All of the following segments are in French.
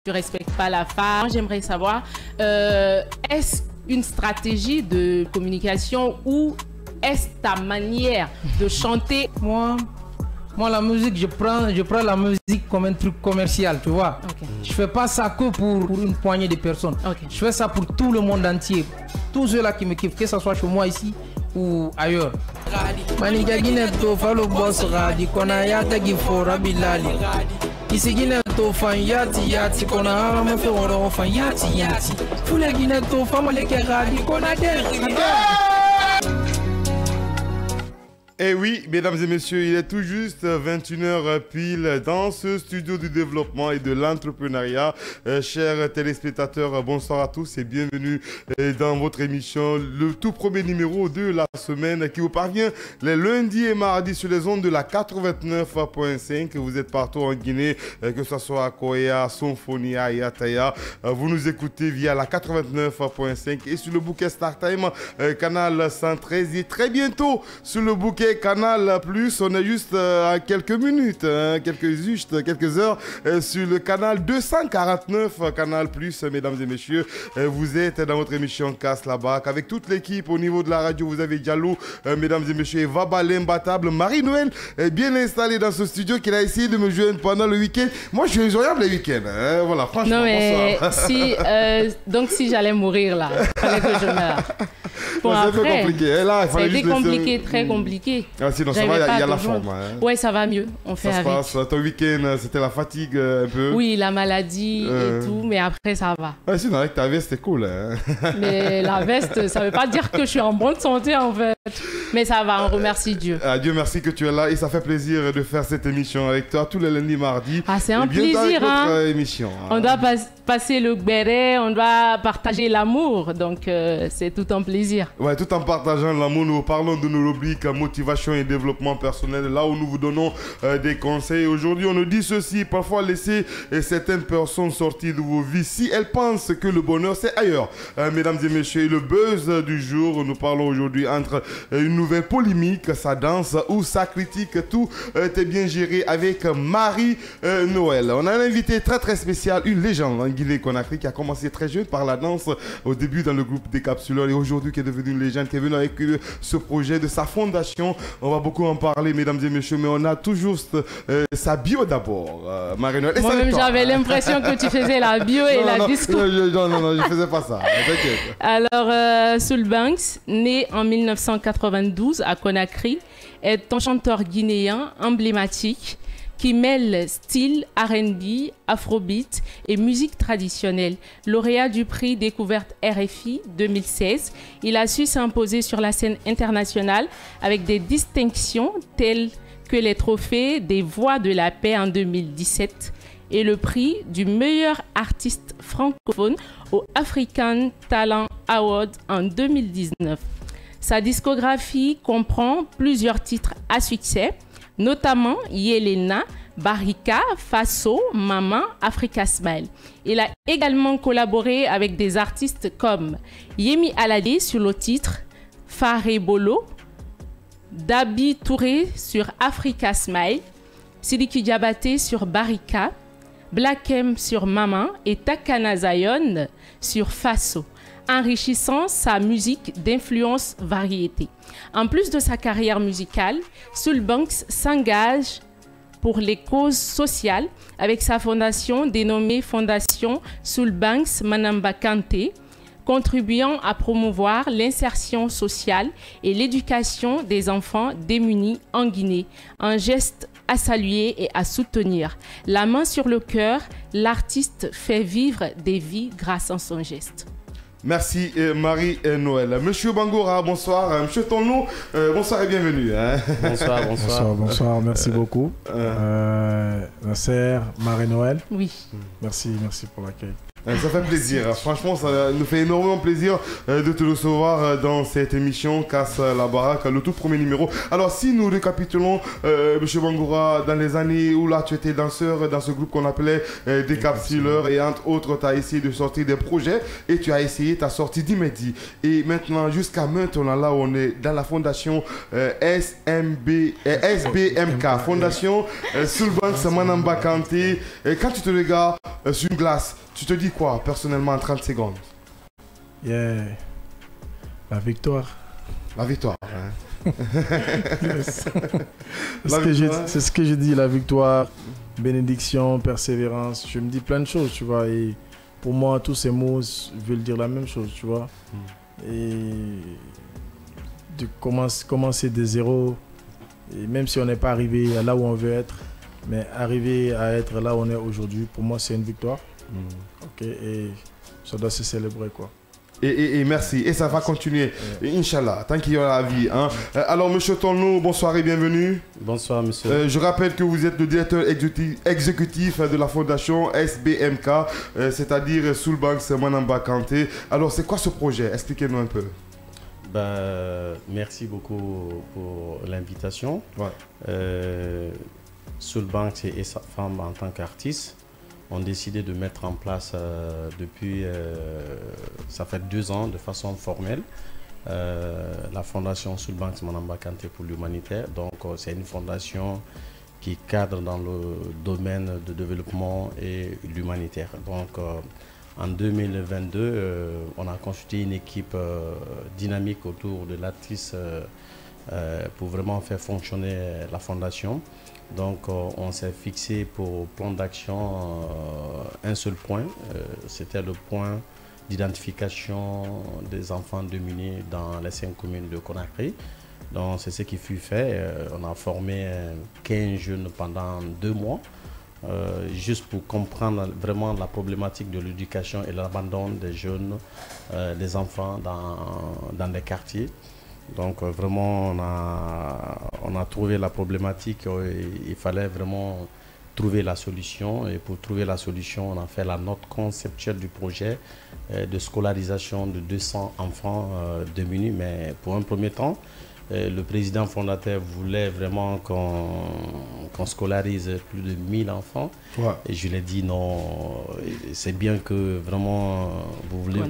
tu respectes pas la femme. J'aimerais savoir, est-ce une stratégie de communication ou est-ce ta manière de chanter? Moi, la musique, je prends la musique comme un truc commercial, tu vois. Okay. Je fais pas ça que pour une poignée de personnes. Okay. Je fais ça pour tout le monde entier. Tous ceux-là qui me kiffent, que ce soit chez moi ici ou ailleurs. Manigagine to falo boss radi kona yata gifora bilali. Isigine to fan yati kona harama fe woro fan yati. Fulegine to famoleke radi kona der. Eh oui, mesdames et messieurs, il est tout juste 21h pile dans ce studio du développement et de l'entrepreneuriat. Chers téléspectateurs, bonsoir à tous et bienvenue dans votre émission, le tout premier numéro de la semaine qui vous parvient les lundis et mardis sur les ondes de la 89.5. Vous êtes partout en Guinée, que ce soit à Koya, Sonfonia et Ataya. Vous nous écoutez via la 89.5 et sur le bouquet StarTime, canal 113 et très bientôt sur le bouquet Canal Plus, on est juste à quelques minutes, quelques heures sur le canal 249 Canal Plus, mesdames et messieurs. Vous êtes dans votre émission Casse la Bac avec toute l'équipe au niveau de la radio. Vous avez Diallo, mesdames et messieurs, Eva l'imbattable, Marie-Noël est bien installée dans ce studio qui a essayé de me joindre pendant le week-end. Moi, je suis joignable les week-ends. Voilà, franchement. Non, mais donc si j'allais mourir là, il fallait que je meure. Bon, après, compliqué. Là, ça a été compliqué, très compliqué. Ah, sinon, ça va, il y a la forme. Ouais, ça va mieux. On fait avec. Ça se passe. Ton week-end, c'était la fatigue un peu. Oui, la maladie et tout, mais après, ça va. Ouais, sinon, avec ta veste, c'était cool. Mais la veste, ça ne veut pas dire que je suis en bonne santé, en fait. Mais ça va, on remercie Dieu. Dieu merci que tu es là et ça fait plaisir de faire cette émission avec toi tous les lundis, mardis. Ah, c'est un plaisir, hein. Émission, On doit passer le béret, on doit partager l'amour, donc c'est tout un plaisir. Ouais, tout en partageant l'amour, nous parlons de nos rubriques motivation et développement personnel, là où nous vous donnons des conseils. Aujourd'hui, on nous dit ceci, parfois laissez certaines personnes sortir de vos vies si elles pensent que le bonheur c'est ailleurs. Mesdames et messieurs, le buzz du jour, nous parlons aujourd'hui entre une nouvelle polémique, sa danse ou sa critique, tout est bien géré avec Marie-Noël. On a un invité très très spécial, une légende en Guinée-Conakry qui a commencé très jeune par la danse au début dans le groupe des Capsuleurs et aujourd'hui qui est devenu une légende, qui est venu avec ce projet de sa fondation. On va beaucoup en parler, mesdames et messieurs, mais on a tout juste sa bio d'abord. Marie-Noël. Moi-même, j'avais l'impression que tu faisais la bio et la disco. Non, je faisais pas ça. T'inquiète. Alors, Soul Banks, né en 1992 à Conakry, est un chanteur guinéen emblématique qui mêle style R&B, afrobeat et musique traditionnelle. Lauréat du prix Découverte RFI 2016, il a su s'imposer sur la scène internationale avec des distinctions telles que les trophées des Voix de la Paix en 2017 et le prix du meilleur artiste francophone au African Talent Award en 2019. Sa discographie comprend plusieurs titres à succès, notamment Yelena, Barika, Faso, Maman, Africa Smile. Il a également collaboré avec des artistes comme Yemi Alade sur le titre Faré Bolo, Dabi Touré sur Africa Smile, Sidiki Diabaté sur Barika, Black M sur Maman et Takana Zion sur Faso, enrichissant sa musique d'influence variété. En plus de sa carrière musicale, Soul Banks s'engage pour les causes sociales avec sa fondation dénommée Fondation Soul Banks Manamba Kanté, contribuant à promouvoir l'insertion sociale et l'éducation des enfants démunis en Guinée. Un geste à saluer et à soutenir. La main sur le cœur, l'artiste fait vivre des vies grâce à son geste. Merci Marie-Noël. Monsieur Bangora, bonsoir. Monsieur Tonlo, bonsoir et bienvenue. Bonsoir, merci beaucoup. Nasser, Marie-Noël. Oui. Merci pour l'accueil. Ça fait plaisir. Franchement, ça nous fait énormément plaisir de te recevoir dans cette émission Casse la Baraque, le tout premier numéro. Alors, si nous récapitulons, M. Bangoura, dans les années où là tu étais danseur dans ce groupe qu'on appelait Décapsuleurs, et entre autres, tu as essayé de sortir des projets et tu as essayé, tu as sorti d'Imedi. Et maintenant, jusqu'à maintenant, là, on est dans la fondation SBMK, Fondation Soulbanks Manamba Kanté. Quand tu te regardes sur une glace, tu te dis quoi personnellement en 30 secondes? Yeah. La victoire. La victoire. Hein? Yes. C'est ce que je dis, la victoire, bénédiction, persévérance. Je me dis plein de choses, tu vois. Et pour moi, tous ces mots veulent dire la même chose, tu vois. Et de commencer de zéro, et même si on n'est pas arrivé là où on veut être, mais arriver à être là où on est aujourd'hui, pour moi, c'est une victoire. Ok, et ça doit se célébrer, quoi. Et merci, et ça va continuer, Inch'Allah, tant qu'il y aura la vie. Hein. Alors, monsieur Tonlo, bonsoir et bienvenue. Bonsoir, monsieur. Je rappelle que vous êtes le directeur exécutif de la fondation SBMK, c'est-à-dire Soulbanks Manamba Kanté. Alors, c'est quoi ce projet? Expliquez-nous un peu. Merci beaucoup pour l'invitation. Soulbanks et sa femme, en tant qu'artiste, ont décidé de mettre en place depuis, ça fait 2 ans, de façon formelle, la fondation Soulbanks Manamba Kanté pour l'humanitaire. Donc, c'est une fondation qui cadre dans le domaine de développement et l'humanitaire. Donc, en 2022, on a constitué une équipe dynamique autour de l'artiste pour vraiment faire fonctionner la fondation. Donc, on s'est fixé pour plan d'action un seul point. C'était le point d'identification des enfants démunis dans les 5 communes de Conakry. Donc, c'est ce qui fut fait. On a formé 15 jeunes pendant 2 mois, juste pour comprendre vraiment la problématique de l'éducation et l'abandon des jeunes, des enfants dans les quartiers. Donc vraiment, on a trouvé la problématique, il fallait vraiment trouver la solution. Et pour trouver la solution, on a fait la note conceptuelle du projet de scolarisation de 200 enfants démunis. Mais pour un premier temps, le président fondateur voulait vraiment qu'on scolarise plus de 1000 enfants. Ouais. Et je lui ai dit non, c'est bien que vraiment vous voulez...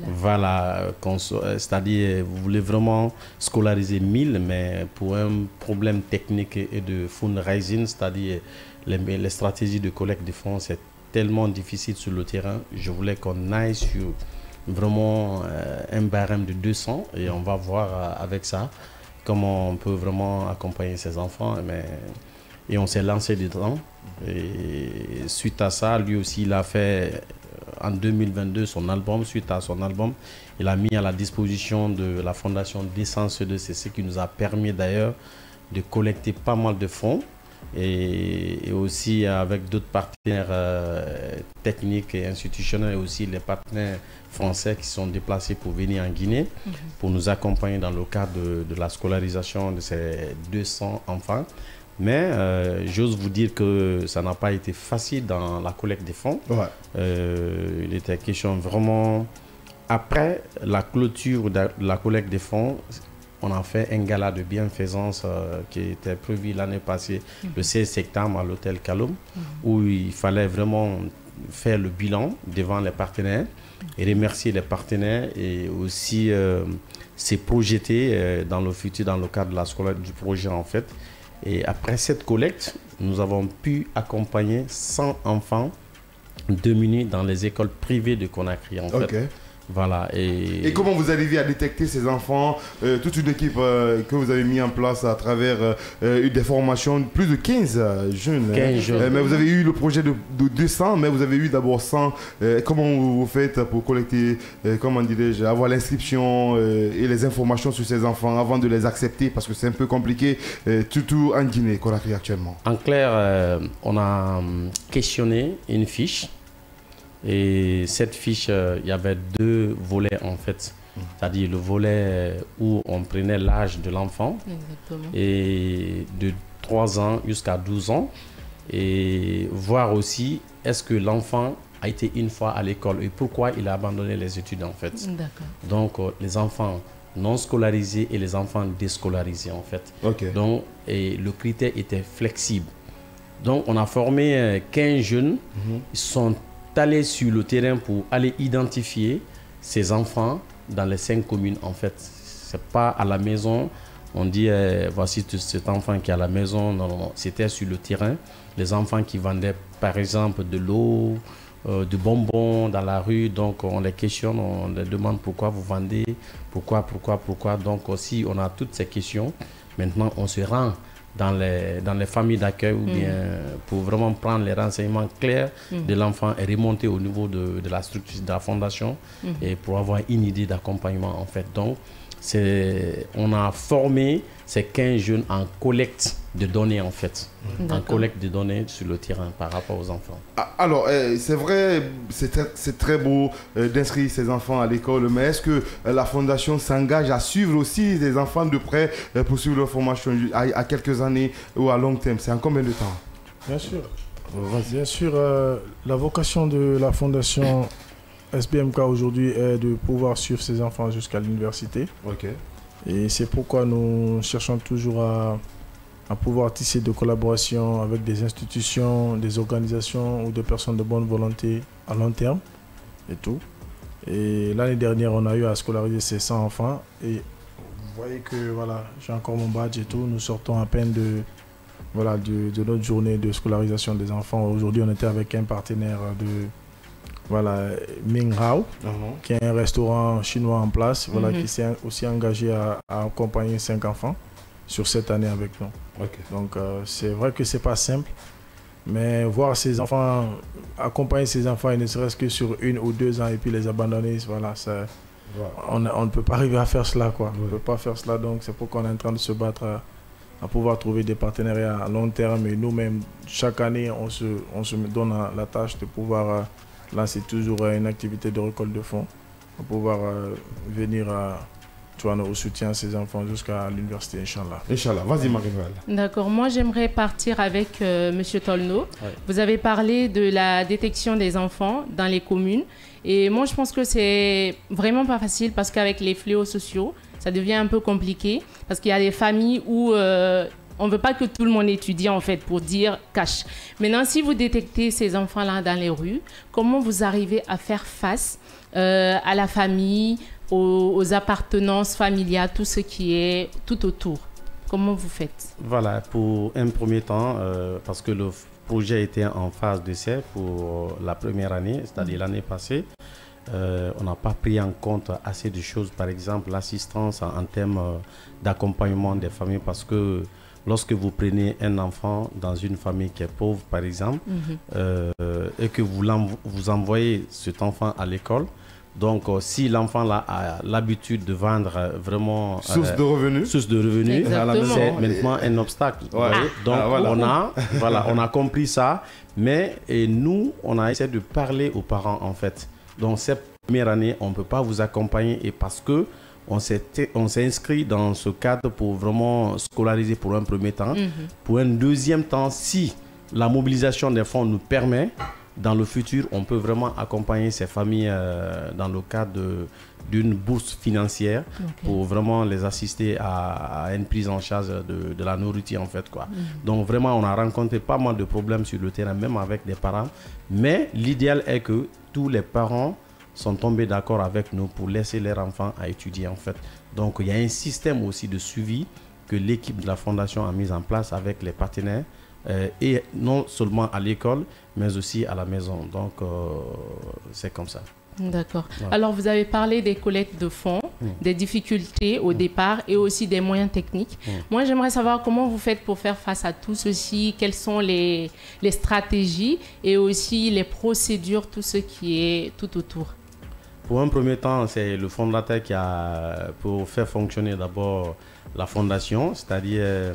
Voilà, c'est-à-dire vous voulez vraiment scolariser 1000, mais pour un problème technique et de fundraising, c'est-à-dire les stratégies de collecte de fonds, c'est tellement difficile sur le terrain. Je voulais qu'on aille sur vraiment un barème de 200 et on va voir avec ça comment on peut vraiment accompagner ces enfants. Et on s'est lancé dedans. Et suite à ça, lui aussi, il a fait en 2022 son album. Suite à son album, il a mis à la disposition de la fondation Décence de ce qui nous a permis d'ailleurs de collecter pas mal de fonds. Et aussi avec d'autres partenaires techniques et institutionnels, et aussi les partenaires français qui sont déplacés pour venir en Guinée pour nous accompagner dans le cadre de la scolarisation de ces 200 enfants. Mais j'ose vous dire que ça n'a pas été facile dans la collecte des fonds. Ouais. Il était question vraiment, après la clôture de la collecte des fonds, on a fait un gala de bienfaisance qui était prévu l'année passée, le 16 septembre à l'hôtel Kaloum, où il fallait vraiment faire le bilan devant les partenaires et remercier les partenaires et aussi se projeter dans le futur, dans le cadre de la scolaire du projet en fait. Et après cette collecte, nous avons pu accompagner 100 enfants démunis dans les écoles privées de Conakry en fait. Voilà, et comment vous arrivez à détecter ces enfants, toute une équipe que vous avez mis en place à travers des formations, plus de 15 jeunes. 15 jeunes. Mais vous avez eu le projet de 200, mais vous avez eu d'abord 100. Comment vous faites pour collecter, comment dirais-je, avoir l'inscription et les informations sur ces enfants avant de les accepter, parce que c'est un peu compliqué, surtout en Guinée, Conakry actuellement. En clair, on a questionné une fiche. Et cette fiche, il y avait 2 volets en fait. C'est-à-dire le volet où on prenait l'âge de l'enfant et de 3 ans jusqu'à 12 ans. Et voir aussi est-ce que l'enfant a été une fois à l'école et pourquoi il a abandonné les études en fait. Donc les enfants non scolarisés et les enfants déscolarisés en fait. Donc et le critère était flexible. Donc on a formé 15 jeunes, ils sont allés sur le terrain pour aller identifier ces enfants dans les 5 communes en fait. C'est pas à la maison, on dit voici cet enfant qui est à la maison, non, c'était sur le terrain. Les enfants qui vendaient par exemple de l'eau, de bonbons dans la rue, donc on les questionne, on les demande pourquoi vous vendez, pourquoi. Donc aussi on a toutes ces questions. Maintenant on se rend dans les familles d'accueil ou bien pour vraiment prendre les renseignements clairs de l'enfant et remonter au niveau de la structure de la fondation et pour avoir une idée d'accompagnement en fait. Donc on a formé ces 15 jeunes en collecte de données en fait, en collecte de données sur le terrain par rapport aux enfants. Alors c'est vrai, c'est très beau d'inscrire ces enfants à l'école, mais est-ce que la fondation s'engage à suivre aussi les enfants de près pour suivre leur formation à quelques années ou à long terme? C'est en combien de temps? Bien sûr. Bien sûr, la vocation de la fondation SBMK aujourd'hui est de pouvoir suivre ces enfants jusqu'à l'université. Et c'est pourquoi nous cherchons toujours à pouvoir tisser de collaboration avec des institutions, des organisations ou des personnes de bonne volonté à long terme et tout. Et l'année dernière, on a eu à scolariser ces 100 enfants. Et vous voyez que voilà, j'ai encore mon badge et tout. Nous sortons à peine de notre journée de scolarisation des enfants. Aujourd'hui, on était avec un partenaire Ming Hao, qui est un restaurant chinois en place, qui s'est aussi engagé à accompagner 5 enfants sur cette année avec nous. Donc c'est vrai que c'est pas simple, mais voir ces enfants, accompagner ces enfants, et ne serait-ce que sur 1 ou 2 ans et puis les abandonner, on ne peut pas arriver à faire cela, quoi. On ne peut pas faire cela, donc c'est pourquoi on est en train de se battre à pouvoir trouver des partenariats à long terme. Et nous-mêmes, chaque année, on se donne la tâche de pouvoir lancer toujours une activité de récolte de fonds pour pouvoir venir au soutien à ces enfants jusqu'à l'université, Inch'Allah. Inch'Allah. Vas-y, Marie-Noël. D'accord. Moi, j'aimerais partir avec M. Tolno. Vous avez parlé de la détection des enfants dans les communes. Et moi, je pense que c'est vraiment pas facile parce qu'avec les fléaux sociaux, ça devient un peu compliqué parce qu'il y a des familles où on ne veut pas que tout le monde étudie en fait pour dire cash. Maintenant, si vous détectez ces enfants-là dans les rues, comment vous arrivez à faire face à la famille, aux appartenances familiales, tout ce qui est tout autour? Comment vous faites? Voilà, pour un premier temps, parce que le projet était en phase d'essai pour la première année, c'est-à-dire l'année passée, on n'a pas pris en compte assez de choses, par exemple l'assistance en termes d'accompagnement des familles, parce que lorsque vous prenez un enfant dans une famille qui est pauvre, par exemple, et que vous envoyez cet enfant à l'école, donc si l'enfant a l'habitude de vendre vraiment... Source de revenus, c'est maintenant un obstacle. Donc on a compris ça, mais nous, on a essayé de parler aux parents en fait. Donc cette première année, on ne peut pas vous accompagner et parce que on s'est inscrit dans ce cadre pour vraiment scolariser pour un premier temps. Pour un deuxième temps, si la mobilisation des fonds nous permet, dans le futur, on peut vraiment accompagner ces familles dans le cadre d'une bourse financière pour vraiment les assister à une prise en charge de la nourriture en fait, quoi. Donc vraiment, on a rencontré pas mal de problèmes sur le terrain, même avec des parents. Mais l'idéal est que tous les parents sont tombés d'accord avec nous pour laisser leurs enfants à étudier en fait. Donc il y a un système aussi de suivi que l'équipe de la fondation a mis en place avec les partenaires et non seulement à l'école mais aussi à la maison. Donc c'est comme ça. D'accord. Ouais. Alors vous avez parlé des collectes de fonds, des difficultés au départ et aussi des moyens techniques. Moi j'aimerais savoir comment vous faites pour faire face à tout ceci, quelles sont les stratégies et aussi les procédures, tout ce qui est tout autour. Pour un premier temps, c'est le fondateur qui a, pour faire fonctionner d'abord la fondation, c'est-à-dire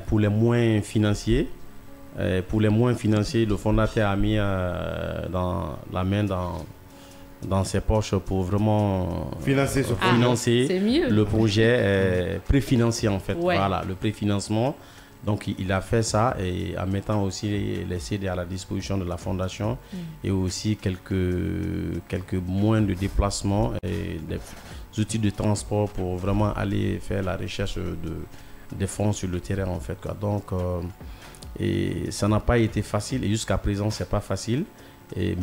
pour les moyens financiers. Pour les moyens financiers, le fondateur a mis la main dans ses poches pour vraiment financer le projet préfinancier en fait. Voilà, le préfinancement. Donc il a fait ça et en mettant aussi les CD à la disposition de la fondation et aussi quelques moyens de déplacement et des outils de transport pour vraiment aller faire la recherche des fonds sur le terrain en fait, quoi. Donc et ça n'a pas été facile et jusqu'à présent c'est pas facile.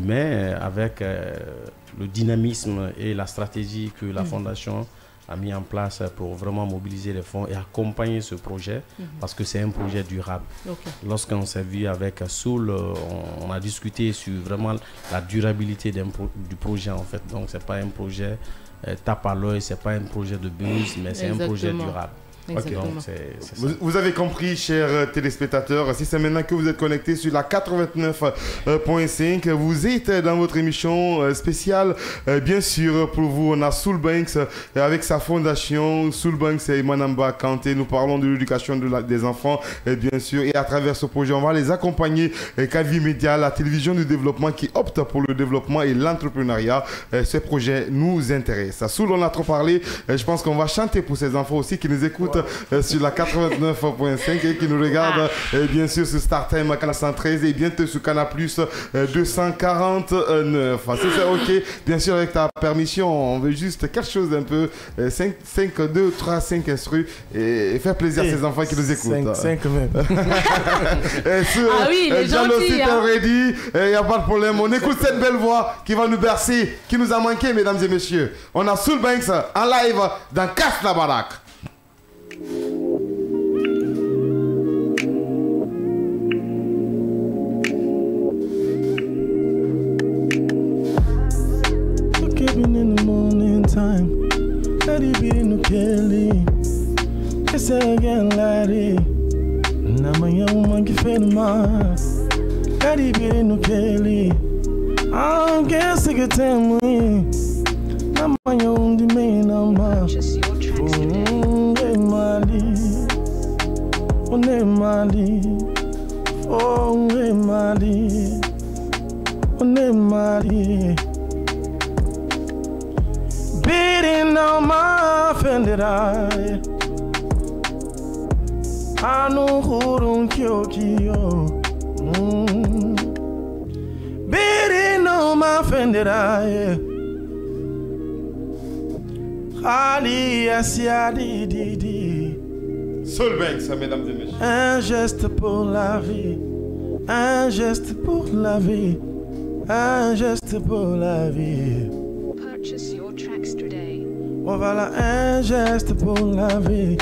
Mais avec le dynamisme et la stratégie que la fondation a mis en place pour vraiment mobiliser les fonds et accompagner ce projet parce que c'est un projet durable. Lorsqu'on s'est vu avec Soul, on a discuté sur vraiment la durabilité du projet en fait. Donc c'est pas un projet tape à l'œil, c'est pas un projet de buzz, mais c'est un projet durable. Okay. Donc, vous avez compris, chers téléspectateurs, si c'est maintenant que vous êtes connectés sur la 89.5, vous êtes dans votre émission spéciale. Bien sûr, pour vous, on a Soul Banks avec sa fondation Soul Banks et Manamba Kanté. Nous parlons de l'éducation des enfants, bien sûr, et à travers ce projet, on va les accompagner. Kavi Media, la télévision du développement qui opte pour le développement et l'entrepreneuriat. Ce projet nous intéresse. Soul, on a trop parlé. Je pense qu'on va chanter pour ces enfants aussi qui nous écoutent sur la 89.5 et qui nous regardent bien sûr sur StarTime Canal 113 et bientôt sur Canal Plus 249. Si c'est ok, bien sûr avec ta permission, on veut juste quelque chose d'un peu 2, 3, 5 instrus et faire plaisir à ces enfants qui nous écoutent. 5 même. Ah oui, il est gentil. Il n'y a pas de problème. On écoute cette belle voix qui va nous bercer, qui nous a manqué, mesdames et messieurs. On a Soul Banks en live dans Casse la Baraque. In the morning time, let it be no Kelly. It's again, laddie. Now young monkey fed my let it be no Kelly. I'm guessing a time when I'm my own domain. I'm my beating on my fended eye. I know who don't kill Kyo. Beating on my fended eye. Ali Asiadi Didi. Soul Banks, mesdames et messieurs. Un geste pour la vie. Un geste pour la vie. Un geste pour la vie. Purchase your tracks today. Oh voilà, un geste pour la vie.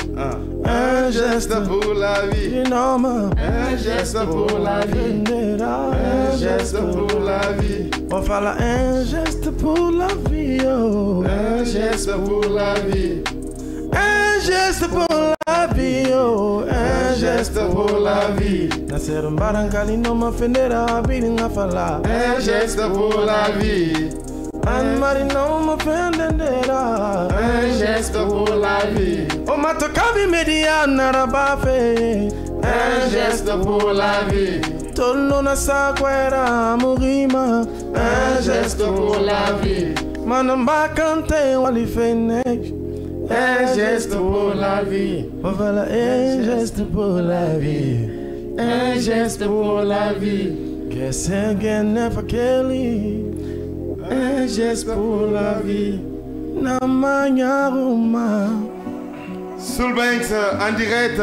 Un geste pour la vie. Énorme. Un geste pour la vie. Un geste pour la vie. Oh voilà, un geste pour la vie. Oh. Un geste pour la vie. Un geste pour la vie. Oh. Un geste pour la vie. Nasser Mbarankali no mafendera biringa fala. Un geste pour la vie. Anne Marie no mafendera. Un geste pour la vie. Oh matokavi media narabafe. Un geste pour la vie. Tolona sakwera murima. Un geste pour la vie. Manamba kante walifenek. Un geste pour la vie. Oh voilà, un geste pour la vie. Un geste pour la vie. Guess again never Kelly. Un geste pour la vie. Namanyaruma. Soul Banks en direct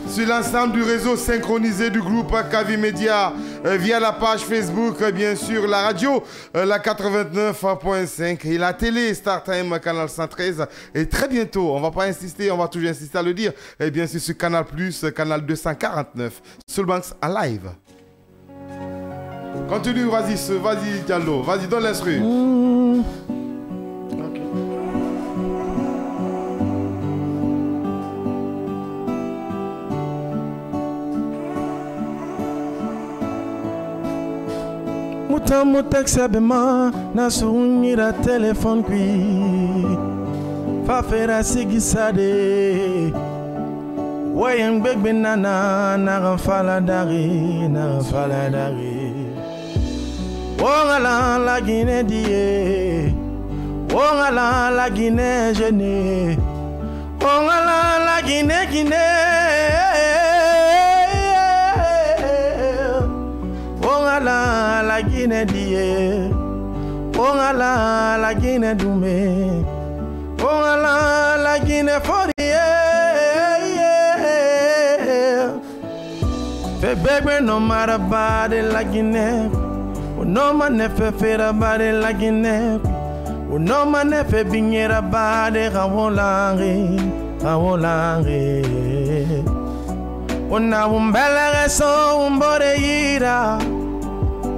sur l'ensemble du réseau synchronisé du groupe Kavi Media via la page Facebook, bien sûr, la radio, la 89.5 et la télé StarTime Canal 113. Et très bientôt, on ne va pas insister, on va toujours insister à le dire, et bien sûr sur Canal Plus, Canal 249, Soul Banks en live. Continue, vas-y Diallo, vas-y, donne l'instru. Mutamu texabema na sunyira telefone kwi fafera sigisade wayen begbe nana na fala dari wongala la Guinée die wongala la Guinée jeune wongala la Guinée Guinée die. Ongala la Guinée dume. Ongala la Guinée forie. Fe bebe no marabade la Guinée. No man nefe fera bade la Guinée. No man nefe binyera bade rawolange. Rawolange. Ona umbele so umbore yira.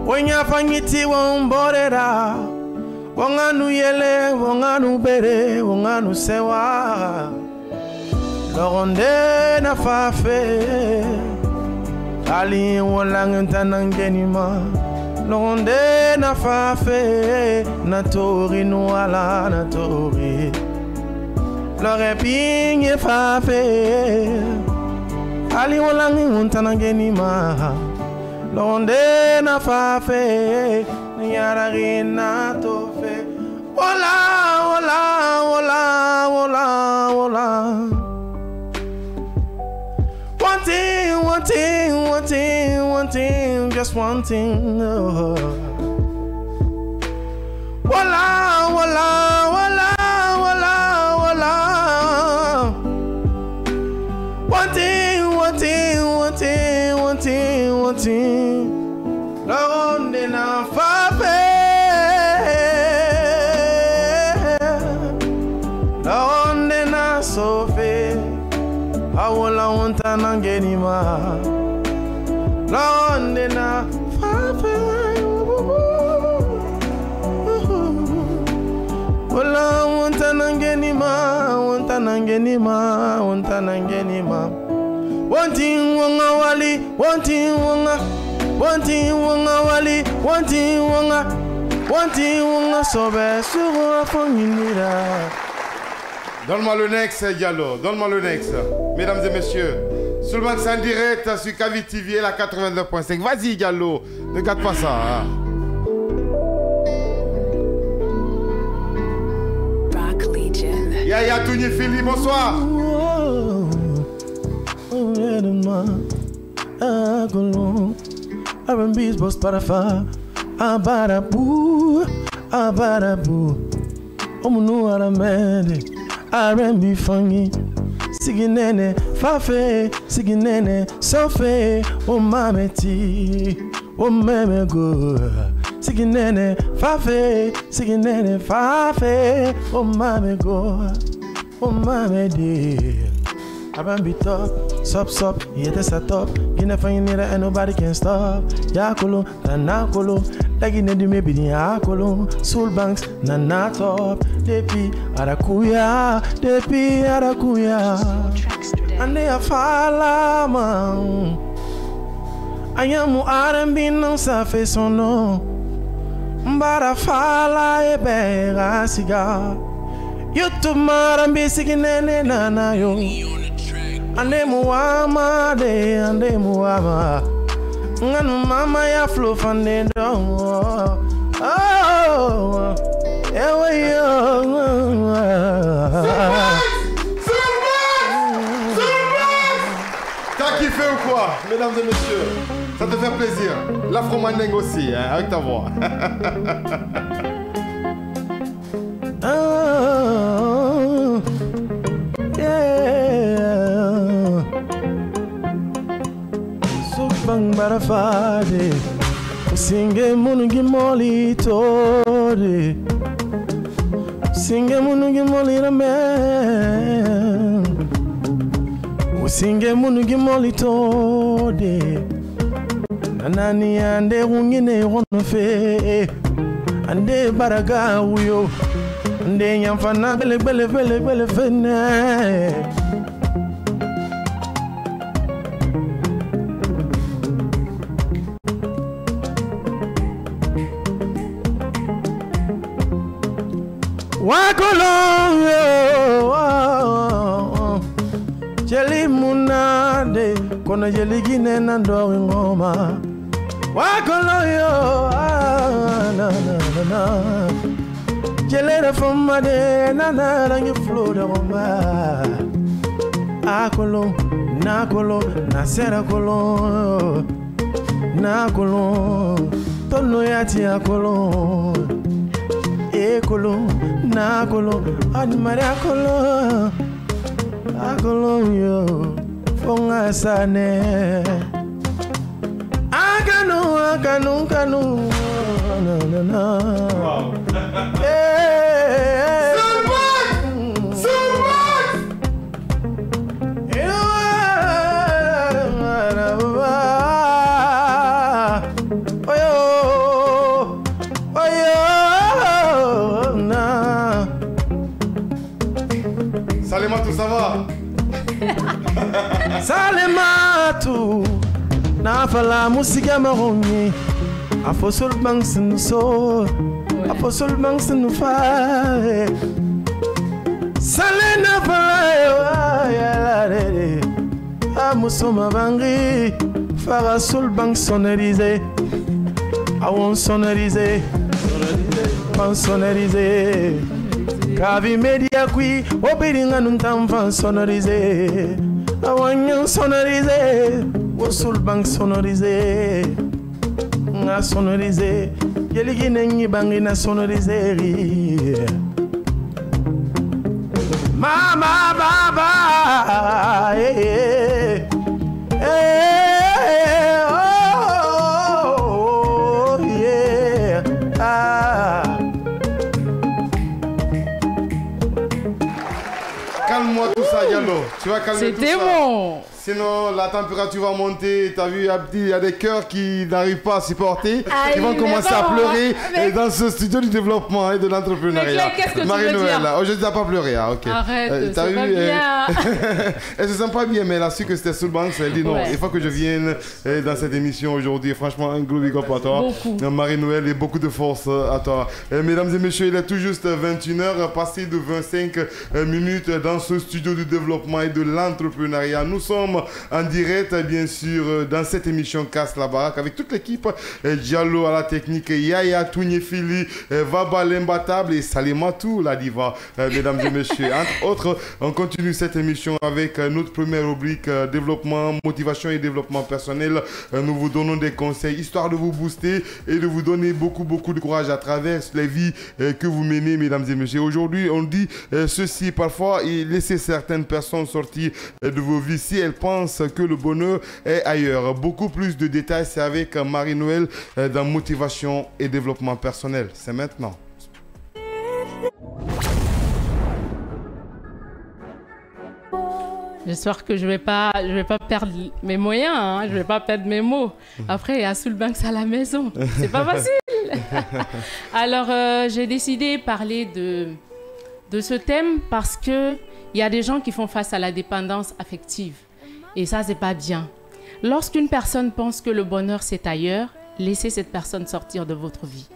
Onya fanyiti wa umbore ra. Wonganu yele, wonganu bere, wonganu sewa. Loronde na fafe. Ali wolang tanangenima. Loronde na fafe. Na tori nuala na tori. Lore pinye fafe. Ali wolang tanangenima. Loronde na fafe. Nyara na tofe. Ola, ola, ola, ola, ola. One thing, one thing, one thing, one thing, just one thing. Oh. Ola, ola, ola, ola, ola. One thing, one thing, one thing, one thing, one thing. Loronde na fafe. Loronde na sofe. Awola wonta nangenima. Loronde na fafe. Ola wonta nangenima. Wonta nangenima. Wonta nangenima. Wanting wonga wali. Wanting wonga. Wanting wonga wali. Wanting wonga. Wanting wonga sobe. Suro fonginira. Donne-moi le next, Diallo. Donne-moi le next. Mesdames et messieurs, Soulbanks en direct sur Kavi TV, la 89.5. Vas-y, Diallo. Ne gâte pas ça. Hein. Rock Legion. Yaya Touni Fili, bonsoir. R&B's boss Spotify. Abarabu, abarabu. Omunu aramede. R&B funny. Siginene, fafe, siginene, sofe. O mameti, o meme go. Siginene, fafe, siginene, fafe. O mame go, o mame de. R&B top, sup, yeah that's a top. Gina fanginera and nobody can stop. Yakolo, nanakolo. Lagine di maybe di akolo. Soulbanks, nana top. Depi arakuya, depi arakuya. Ande afala man. Ayamu R&B non sa fait son nom. Mbara fala ebe rasiga. YouTube R&B siginene nana yo. Ande muama de, ande muama. Nganu mama ya flow fande dong. Oh, ewe yo. T'as kiffé ou quoi, mesdames et messieurs? Ça te fait plaisir. L'afro-mandingue aussi, hein, avec ta voix. Oh, yeah. Bang barafade, singe munugi moli tode, singe munugi moli rame, singe munugi moli tode, nanani ande ungine wonofe, ande baraga uyo, ande nyamfana bele fene. Wakolo, jeli munade, kono jeli gine nando ngoma. Wakolo yo, na. Jeli da fomade, na rangi flow da ngoma. Akolo, nakolo, nasera kolo, nakolo. tono yati akolo ekolo na akolo admare akolo yo fonga sane akanu na wow. Salematou, ça va? Salematou, na fala musiga maroni, afosol bangsen so, afosol bangsen fa. Salena fala ya re, amusoma bangi, fara sol bang sonorisé, awon sonorisé, pan sonorisé. Kavi media qui, opiringa nuntamvan sonorisé. Awanyan sonorisé, wosul bank sonorisé. Nga sonorisé, yeligi nengi bangi na sonorisé. Mama baba, oh, yeah, Calme-moi tout ça, Diallo. Tu vas calmer tout ça. C'était bon. Sinon, la température va monter. Tu as vu, il y a des cœurs qui n'arrivent pas à supporter. Ils vont commencer à pleurer dans ce studio du développement et de l'entrepreneuriat. Qu'est-ce que Marie-Noël, aujourd'hui, tu n'as pas pleuré. Hein? Okay. Arrête, c'est pas bien. Elle se sent pas bien, mais elle a su que c'était sous le banc. Elle dit non, il faut que je vienne dans cette émission aujourd'hui. Franchement, un gros big up à toi. Marie-Noël, et beaucoup de force à toi. Mesdames et messieurs, il est tout juste 21h, passé de 25 minutes dans ce studio du développement et de l'entrepreneuriat. Nous sommes en direct, bien sûr, dans cette émission Casse la Baraque avec toute l'équipe. Diallo à la technique, Yaya Tougnefili, Vaba l'imbattable et Salematou la diva. Mesdames et messieurs, entre autres, on continue cette émission avec notre première rubrique développement, motivation et développement personnel. Nous vous donnons des conseils histoire de vous booster et de vous donner beaucoup de courage à travers les vies que vous menez, mesdames et messieurs. Aujourd'hui, on dit ceci, parfois, laissez certaines personnes sortir de vos vies si elles pensent que le bonheur est ailleurs. Beaucoup plus de détails, c'est avec Marie-Noël dans motivation et développement personnel. C'est maintenant. J'espère que je vais pas perdre mes moyens, hein. Je vais pas perdre mes mots. Après, il y a Soulbanks à la maison. C'est pas facile. Alors, j'ai décidé de parler de ce thème parce que il y a des gens qui font face à la dépendance affective. Et ça, c'est pas bien. Lorsqu'une personne pense que le bonheur, c'est ailleurs, laissez cette personne sortir de votre vie.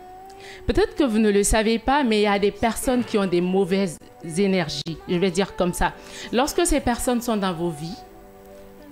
Peut-être que vous ne le savez pas, mais il y a des personnes qui ont des mauvaises énergies. Je vais dire comme ça. Lorsque ces personnes sont dans vos vies,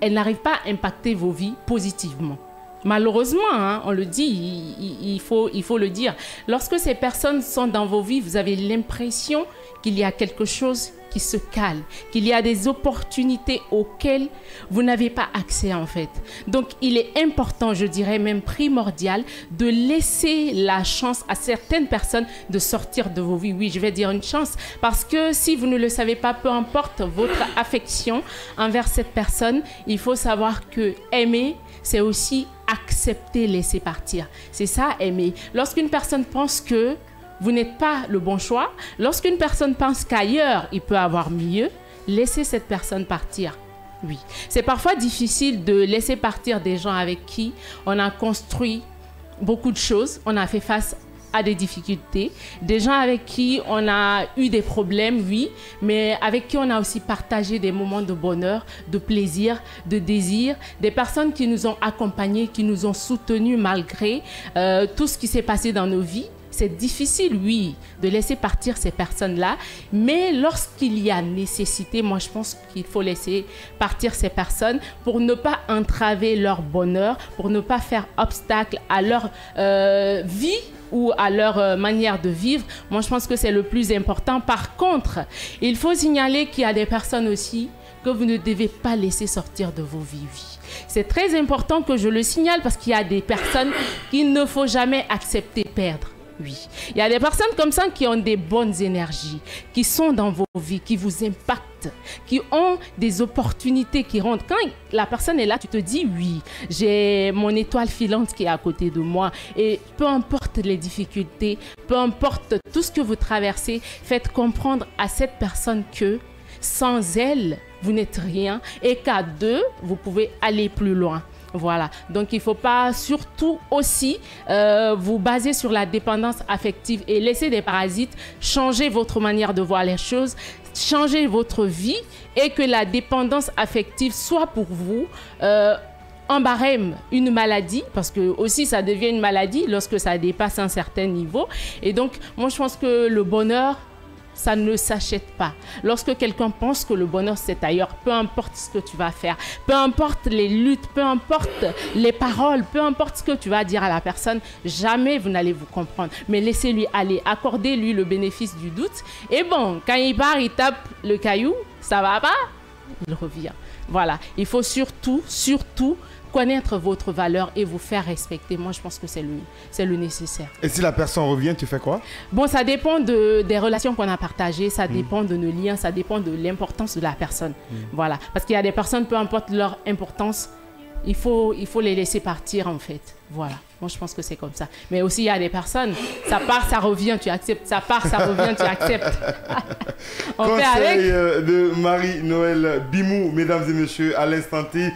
elles n'arrivent pas à impacter vos vies positivement. Malheureusement, hein, on le dit, il faut le dire. Lorsque ces personnes sont dans vos vies, vous avez l'impression qu'il y a quelque chose qui se cale, qu'il y a des opportunités auxquelles vous n'avez pas accès en fait. Donc, il est important, je dirais même primordial, de laisser la chance à certaines personnes de sortir de vos vies. Oui, je vais dire une chance, parce que si vous ne le savez pas, peu importe votre affection envers cette personne, il faut savoir que aimer, c'est aussi accepter, laisser partir. C'est ça, aimer. Lorsqu'une personne pense que vous n'êtes pas le bon choix, lorsqu'une personne pense qu'ailleurs, il peut avoir mieux, laissez cette personne partir. Oui, c'est parfois difficile de laisser partir des gens avec qui on a construit beaucoup de choses, on a fait face à des difficultés, des gens avec qui on a eu des problèmes, oui, mais avec qui on a aussi partagé des moments de bonheur, de plaisir, de désir, des personnes qui nous ont accompagnés, qui nous ont soutenus malgré tout ce qui s'est passé dans nos vies. C'est difficile, oui, de laisser partir ces personnes-là, mais lorsqu'il y a nécessité, moi je pense qu'il faut laisser partir ces personnes pour ne pas entraver leur bonheur, pour ne pas faire obstacle à leur vie ou à leur manière de vivre. Moi je pense que c'est le plus important. Par contre, il faut signaler qu'il y a des personnes aussi que vous ne devez pas laisser sortir de vos vies. C'est très important que je le signale parce qu'il y a des personnes qu'il ne faut jamais accepter perdre. Oui, il y a des personnes comme ça qui ont des bonnes énergies, qui sont dans vos vies, qui vous impactent, qui ont des opportunités qui rentrent. Quand la personne est là, tu te dis oui, j'ai mon étoile filante qui est à côté de moi. Et peu importe les difficultés, peu importe tout ce que vous traversez, faites comprendre à cette personne que sans elle, vous n'êtes rien et qu'à deux, vous pouvez aller plus loin. Voilà, donc il ne faut pas surtout aussi vous baser sur la dépendance affective et laisser des parasites changer votre manière de voir les choses, changer votre vie et que la dépendance affective soit pour vous en barème une maladie, parce que aussi ça devient une maladie lorsque ça dépasse un certain niveau. Et donc moi je pense que le bonheur, ça ne s'achète pas. Lorsque quelqu'un pense que le bonheur c'est ailleurs, peu importe ce que tu vas faire, peu importe les luttes, peu importe les paroles, peu importe ce que tu vas dire à la personne, jamais vous n'allez vous comprendre. Mais laissez-lui aller, accordez-lui le bénéfice du doute. Et bon, quand il part, il tape le caillou, ça va pas, il revient. Voilà, il faut surtout connaître votre valeur et vous faire respecter. Moi, je pense que c'est le nécessaire. Et si la personne revient, tu fais quoi? Bon, ça dépend des relations qu'on a partagées, ça dépend de nos liens, ça dépend de l'importance de la personne. Voilà. Parce qu'il y a des personnes, peu importe leur importance, il faut les laisser partir, en fait. Voilà. Moi, je pense que c'est comme ça. Mais aussi, il y a des personnes, ça part, ça revient, tu acceptes. Ça part, ça revient, tu acceptes. On fait avec. De Marie-Noël Bimou, mesdames et messieurs, à l'instant T,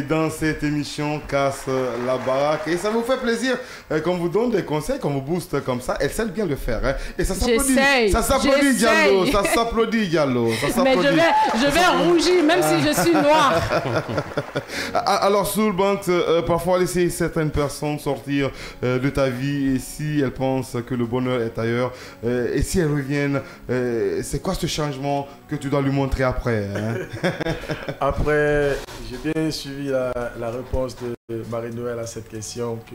dans cette émission Casse la baraque. Et ça vous fait plaisir qu'on vous donne des conseils, qu'on vous booste comme ça. Elle sait bien le faire. Hein. Et ça s'applaudit. Ça s'applaudit, Diallo. Ça s'applaudit, Diallo. Mais je vais rougir, même si je suis noire. Alors, Soulbanks, parfois laisser certaines personnes sortir de ta vie et si elles pensent que le bonheur est ailleurs et si elles reviennent, c'est quoi ce changement que tu dois lui montrer après hein? Après, j'ai bien suivi la réponse de Marie-Noël à cette question que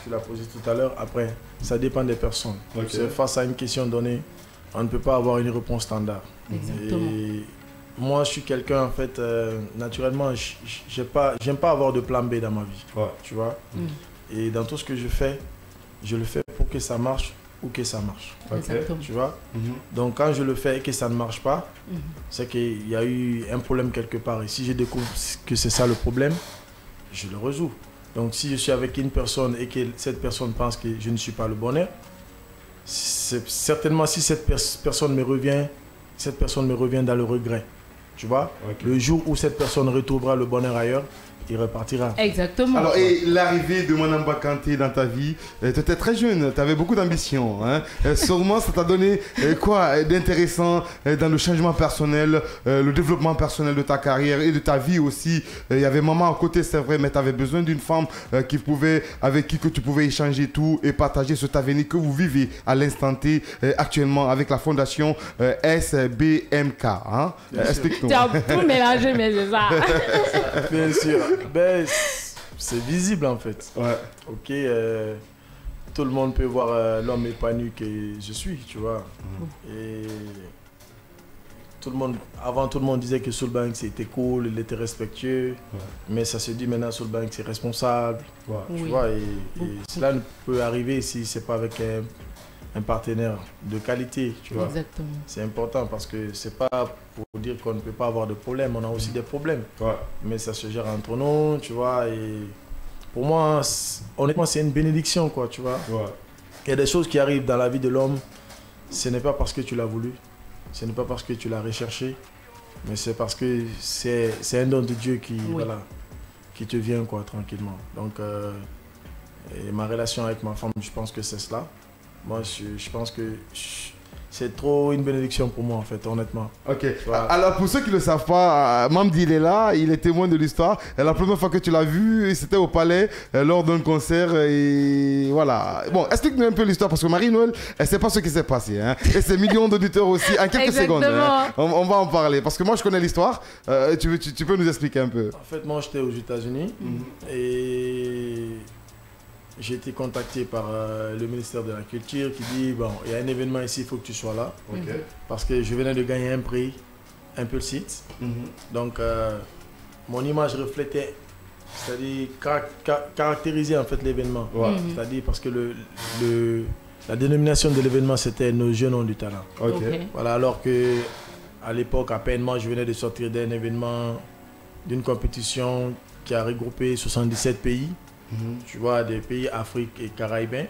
tu l'as posée tout à l'heure. Après, ça dépend des personnes. Okay. Face à une question donnée, on ne peut pas avoir une réponse standard. Exactement. Et moi, je suis quelqu'un, en fait, naturellement, j'aime pas avoir de plan B dans ma vie. Ouais. Tu vois. Et dans tout ce que je le fais pour que ça marche ou que ça marche. Okay. Tu vois. Donc, quand je le fais et que ça ne marche pas, c'est qu'il y a eu un problème quelque part. Et si je découvre que c'est ça le problème, je le résous. Donc, si je suis avec une personne et que cette personne pense que je ne suis pas le bonheur, certainement si cette personne me revient dans le regret. Tu vois, le jour où cette personne retrouvera le bonheur ailleurs, il repartira. Exactement. Alors, et l'arrivée de Manamba Kanté dans ta vie, tu étais très jeune, tu avais beaucoup d'ambition. Hein? Sûrement, ça t'a donné quoi d'intéressant dans le changement personnel, le développement personnel de ta carrière et de ta vie aussi. Il y avait maman à côté, c'est vrai, mais tu avais besoin d'une femme avec qui que tu pouvais échanger tout et partager cet avenir que vous vivez à l'instant T actuellement avec la fondation SBMK. Hein? Explique-nous. Tu as tout mélangé, mais c'est ça. Bien sûr. Ben, c'est visible en fait. Ouais. Ok, tout le monde peut voir l'homme épanoui que je suis, tu vois. Et avant tout le monde disait que Soulbanks c'était cool, il était respectueux, mais ça se dit maintenant Soulbanks c'est responsable, tu vois. Et cela ne peut arriver si c'est pas avec un partenaire de qualité, tu vois. Exactement. C'est important parce que c'est pas pour dire qu'on ne peut pas avoir de problème, on a aussi des problèmes. Mais ça se gère entre nous, tu vois. Et pour moi, honnêtement, c'est une bénédiction, quoi, tu vois. Il y a des choses qui arrivent dans la vie de l'homme, ce n'est pas parce que tu l'as voulu, ce n'est pas parce que tu l'as recherché, mais c'est parce que c'est un don de Dieu qui te vient, quoi, tranquillement. Donc, et ma relation avec ma femme, je pense que c'est cela. Moi, je pense que c'est trop une bénédiction pour moi, en fait, honnêtement. Ok. Alors, pour ceux qui ne le savent pas, Mamdi, il est là, il est témoin de l'histoire. La première fois que tu l'as vu, c'était au Palais, lors d'un concert. Et voilà. Bon, explique-nous un peu l'histoire, parce que Marie-Noël, elle ne sait pas ce qui s'est passé. Hein. Et ces millions d'auditeurs aussi, en quelques secondes. Hein. On va en parler, parce que moi, je connais l'histoire. Tu peux nous expliquer un peu? En fait, moi, j'étais aux États-Unis. Et j'ai été contacté par le ministère de la Culture qui dit bon, il y a un événement ici, il faut que tu sois là. Parce que je venais de gagner un prix un peu le site. Donc, mon image reflétait, c'est-à-dire caractériser en fait l'événement. C'est-à-dire parce que la dénomination de l'événement, c'était nos jeunes ont du talent. Voilà, alors que à l'époque, à peine moi, je venais de sortir d'un événement, d'une compétition qui a regroupé 77 pays. Tu vois, des pays Afrique et Caraïbes.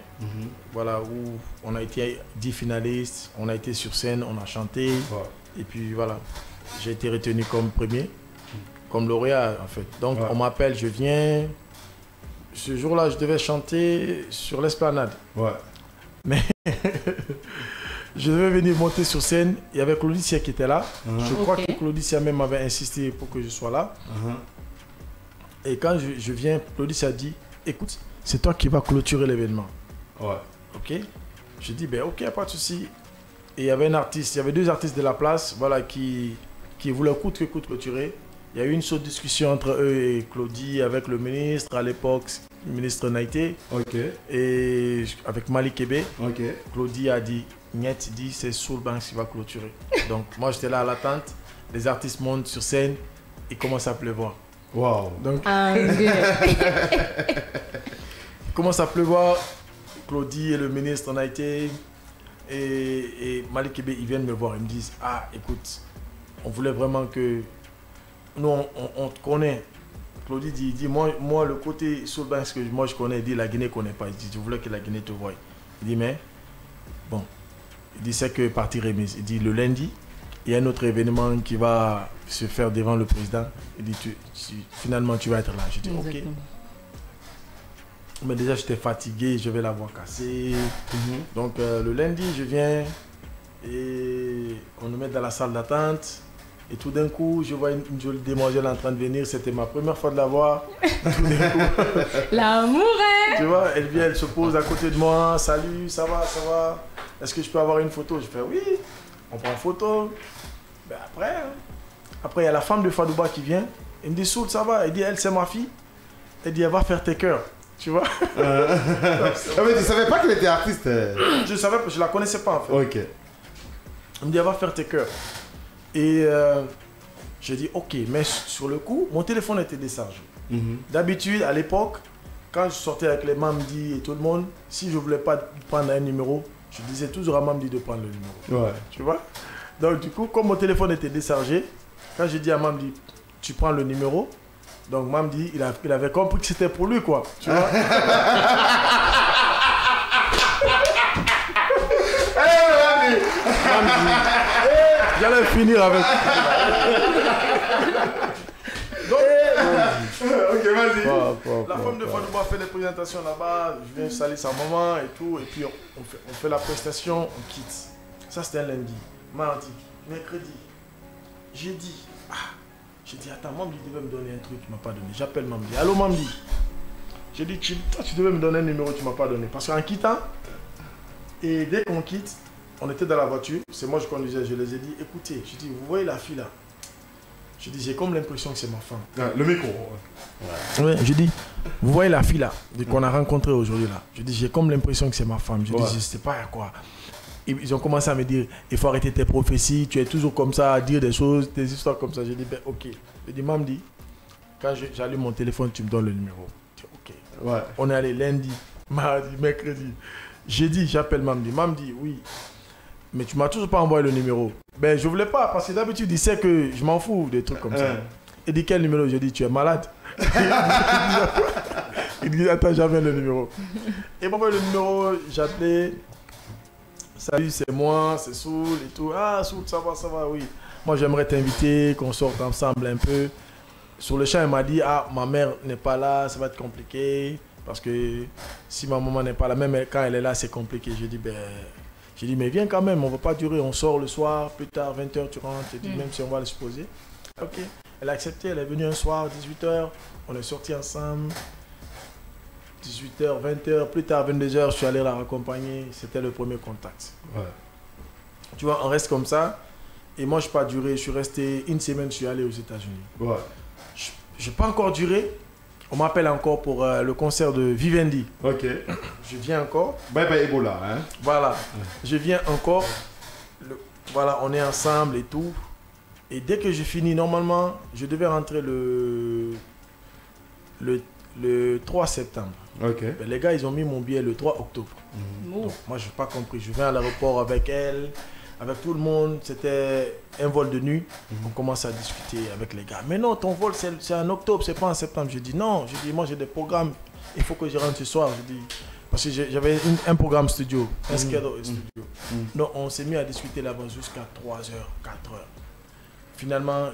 Voilà, où on a été 10 finalistes, on a été sur scène, on a chanté. Et puis voilà, j'ai été retenu comme premier, comme lauréat en fait. Donc on m'appelle, je viens. Ce jour-là, je devais chanter sur l'esplanade. Mais je devais venir monter sur scène. Il y avait Claudicia qui était là. Je crois que Claudicia même m'avait insisté pour que je sois là. Et quand je viens, Claudicia dit, écoute, c'est toi qui vas clôturer l'événement. Ok. Je dis, ben ok, pas de souci. Et il y avait un artiste, il y avait 2 artistes de la place, voilà, qui voulaient coûte que coûte clôturer. Il y a eu une sorte de discussion entre eux et Claudie avec le ministre à l'époque, le ministre Naïté. Et avec Malik Kébé. Claudie a dit, Niet dit, c'est Soulbanks qui va clôturer. Donc moi j'étais là à l'attente, les artistes montent sur scène, il commence à pleuvoir. Donc, il commence à pleuvoir, Claudie et le ministre Naïté et Malik Kébé, ils viennent me voir, ils me disent, ah écoute, on voulait vraiment que nous on te connaît. Claudie dit moi le côté Soulbanks que moi je connais, il dit la Guinée ne connaît pas. Il dit je voulais que la Guinée te voie. Il dit mais bon, il dit c'est que partie remise. Il dit le lundi, il y a un autre événement qui va se faire devant le président. Il dit finalement tu vas être là. Je dis ok. Mais déjà j'étais fatigué, je vais la voix cassée. Donc le lundi je viens et on nous met dans la salle d'attente. Et tout d'un coup, je vois une jolie demoiselle en train de venir. C'était ma première fois de la voir. Tout d'un coup, l'amour est... Tu vois, elle vient, elle se pose à côté de moi. Salut, ça va, ça va. Est-ce que je peux avoir une photo? Je fais oui. On prend une photo. Ben après, il y a la femme de Fadouba qui vient. Elle me dit, Soul, ça va? Elle dit, elle, c'est ma fille. Elle dit, elle va faire tes cœurs. Tu vois? Mais tu savais pas qu'elle était artiste? Je savais, je la connaissais pas en fait. Elle me dit, elle va faire tes cœurs. Et j'ai dit ok, mais sur le coup, mon téléphone était déchargé. D'habitude, à l'époque, quand je sortais avec les Mamdi et tout le monde, si je ne voulais pas prendre un numéro, je disais toujours à Mamdi de prendre le numéro. Tu vois? Donc du coup, comme mon téléphone était déchargé, quand j'ai dit à Mamdi, tu prends le numéro, donc Mamdi, il avait compris que c'était pour lui, quoi. Tu vois? J'allais finir avec. Donc, ok, vas-y. La femme de Fadouba fait les présentations là-bas. Je viens saluer sa maman et tout. Et puis on fait la prestation, on quitte. Ça c'était un lundi. Mardi, mercredi, jeudi. J'ai dit, attends, Mamdi devait me donner un truc, tu m'as pas donné. J'appelle Mamdi. Allô Mamdi. J'ai dit, toi tu devais me donner un numéro, tu m'as pas donné. Parce qu'en quittant, et dès qu'on quitte, on était dans la voiture, c'est moi je conduisais, je les ai dit, écoutez, je dis, vous voyez la fille là? Je dis, j'ai comme l'impression que c'est ma femme. Le micro. Ouais, je dis, vous voyez la fille là, qu'on a rencontrée aujourd'hui là? Je dis, j'ai comme l'impression que c'est ma femme. Je dis, je sais pas à quoi. Ils ont commencé à me dire, il faut arrêter tes prophéties, tu es toujours comme ça à dire des choses, des histoires comme ça. Je dis, ben ok. Je dis, Mamdi, quand j'allume mon téléphone, tu me donnes le numéro. Je dis, ok. On est allé lundi, mardi, mercredi. Jeudi, j'appelle Mamdi. Mamdi, oui. Mais tu m'as toujours pas envoyé le numéro. Ben je voulais pas parce que d'habitude il sait que je m'en fous des trucs comme ça. Il dit quel numéro? Je dis tu es malade. Il dit attends j'avais le numéro. Et pour le numéro j'appelais. Salut c'est moi, c'est Soul et tout. Ah Soul ça va oui. Moi j'aimerais t'inviter, qu'on sorte ensemble un peu. Sur le champ il m'a dit ah ma mère n'est pas là, ça va être compliqué. Parce que si ma maman n'est pas là, même quand elle est là c'est compliqué. J'ai dit, mais viens quand même, on ne va pas durer, on sort le soir, plus tard, 20h, tu rentres, j'ai dit, même si on va le supposer. Ok, elle a accepté, elle est venue un soir, 18h, on est sortis ensemble, 18h, 20h, plus tard, 22h, je suis allé la raccompagner, c'était le premier contact. Tu vois, on reste comme ça, et moi, je n'ai pas duré, je suis resté une semaine, je suis allé aux États-Unis. Je n'ai pas encore duré. On m'appelle encore pour le concert de Vivendi. Ok. Je viens encore. Bye bye Ebola. Hein? Voilà. Je viens encore. Voilà, on est ensemble et tout. Et dès que j'ai fini, normalement, je devais rentrer le 3 septembre. Ok. Ben, les gars, ils ont mis mon billet le 3 octobre. Donc, moi, je n'ai pas compris. Je viens à l'aéroport avec elle, avec tout le monde. C'était un vol de nuit. On commence à discuter avec les gars. Mais non, ton vol, c'est en octobre, c'est pas en septembre. Je dis non. Je dis, moi, j'ai des programmes. Il faut que je rentre ce soir. Je dis, parce que j'avais un programme studio, un schedule studio. Donc, on s'est mis à discuter là-bas jusqu'à 3h, 4h. Finalement,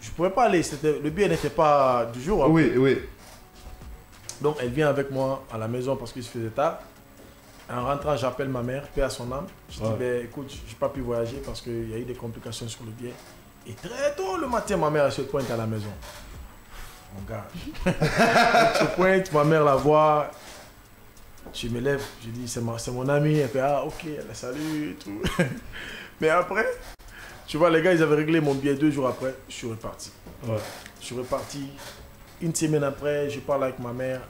je ne pouvais pas aller. Le billet n'était pas du jour. Oui, oui. Donc, elle vient avec moi à la maison parce qu'il se faisait tard. En rentrant, j'appelle ma mère, paix à son âme. Je dis, ben, écoute, je n'ai pas pu voyager parce qu'il y a eu des complications sur le billet. Et très tôt le matin, ma mère elle se pointe à la maison. Mon gars, elle se pointe, ma mère la voit. Je me lève, je dis, c'est mon ami. Elle fait, ah, ok, elle la salue et tout. Mais après, tu vois, les gars, ils avaient réglé mon billet 2 jours après. Je suis reparti. Je suis reparti. Une semaine après, je parle avec ma mère.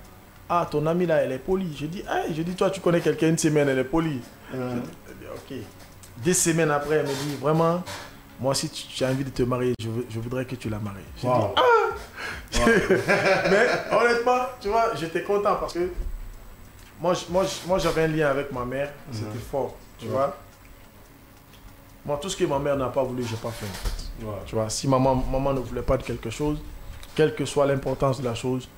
Ah, ton amie là, elle est polie. Je dis, hey, toi, tu connais quelqu'un, une semaine, elle est polie. Elle dit, ok. 2 semaines après, elle me dit, vraiment, moi, si tu as envie de te marier, je voudrais que tu la maries. Je dis, ah. Mais honnêtement, tu vois, j'étais content parce que moi j'avais un lien avec ma mère, c'était fort, tu vois. Moi, tout ce que ma mère n'a pas voulu, je n'ai pas fait, en fait. Tu vois, si maman ne voulait pas de quelque chose, quelle que soit l'importance de la chose,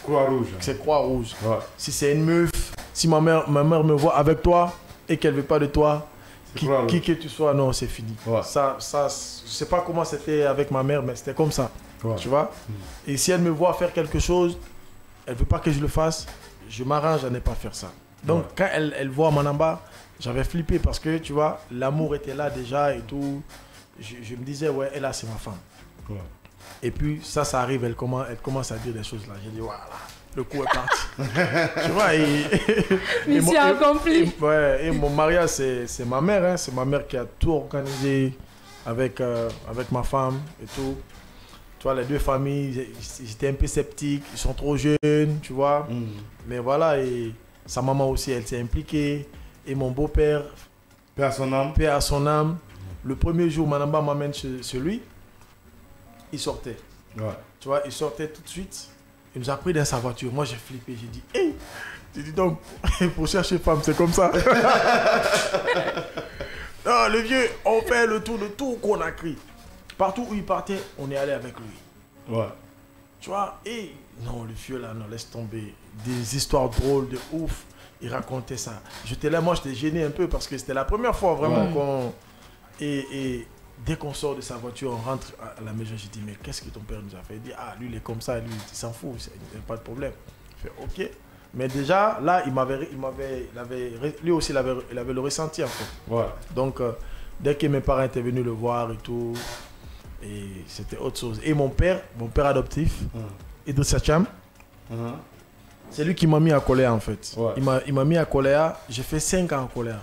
Croix-Rouge. C'est Croix-Rouge. Si c'est une meuf, si ma mère me voit avec toi et qu'elle ne veut pas de toi, qui que tu sois, non, c'est fini. Ça, je ne sais pas comment c'était avec ma mère, mais c'était comme ça. Tu vois. Et si elle me voit faire quelque chose, elle ne veut pas que je le fasse, je m'arrange à ne pas faire ça. Donc, quand elle voit Manamba, j'avais flippé parce que, tu vois, l'amour était là déjà et tout. Je me disais, ouais, elle là, c'est ma femme. Et puis, ça arrive, elle commence à dire des choses là. J'ai dit, voilà, le coup est parti. Tu vois, mission accomplie. Et mon mariage, c'est ma mère. Hein, c'est ma mère qui a tout organisé avec ma femme et tout. Tu vois, les deux familles, ils étaient un peu sceptiques. Ils sont trop jeunes, tu vois. Mais voilà, et sa maman aussi, elle s'est impliquée. Et mon beau-père, paix à son âme. Paix à son âme. Le premier jour, Manamba m'amène chez lui. Il sortait. Tu vois, il sortait tout de suite. Il nous a pris dans sa voiture. Moi, j'ai flippé. J'ai dit, hey! J'ai dit donc, pour chercher femme, c'est comme ça. Non, le vieux, on fait le tour de tout qu'on a crié. Partout où il partait, on est allé avec lui. Tu vois, et non, le vieux là, non, laisse tomber. Des histoires drôles de ouf. Il racontait ça. J'étais là, moi, j'étais gêné un peu parce que c'était la première fois vraiment qu'on... Et dès qu'on sort de sa voiture, on rentre à la maison, j'ai dit, mais qu'est-ce que ton père nous a fait? Il dit, ah, lui, il est comme ça, lui, il s'en fout, il n'y a pas de problème. Je fais, ok. Mais déjà, là, lui aussi, il avait le ressenti, en fait. Donc, dès que mes parents étaient venus le voir et tout, et c'était autre chose. Et mon père adoptif, Idrissa Cham, c'est lui qui m'a mis à Koléa, en fait. Il m'a mis à Koléa, j'ai fait 5 ans à Koléa.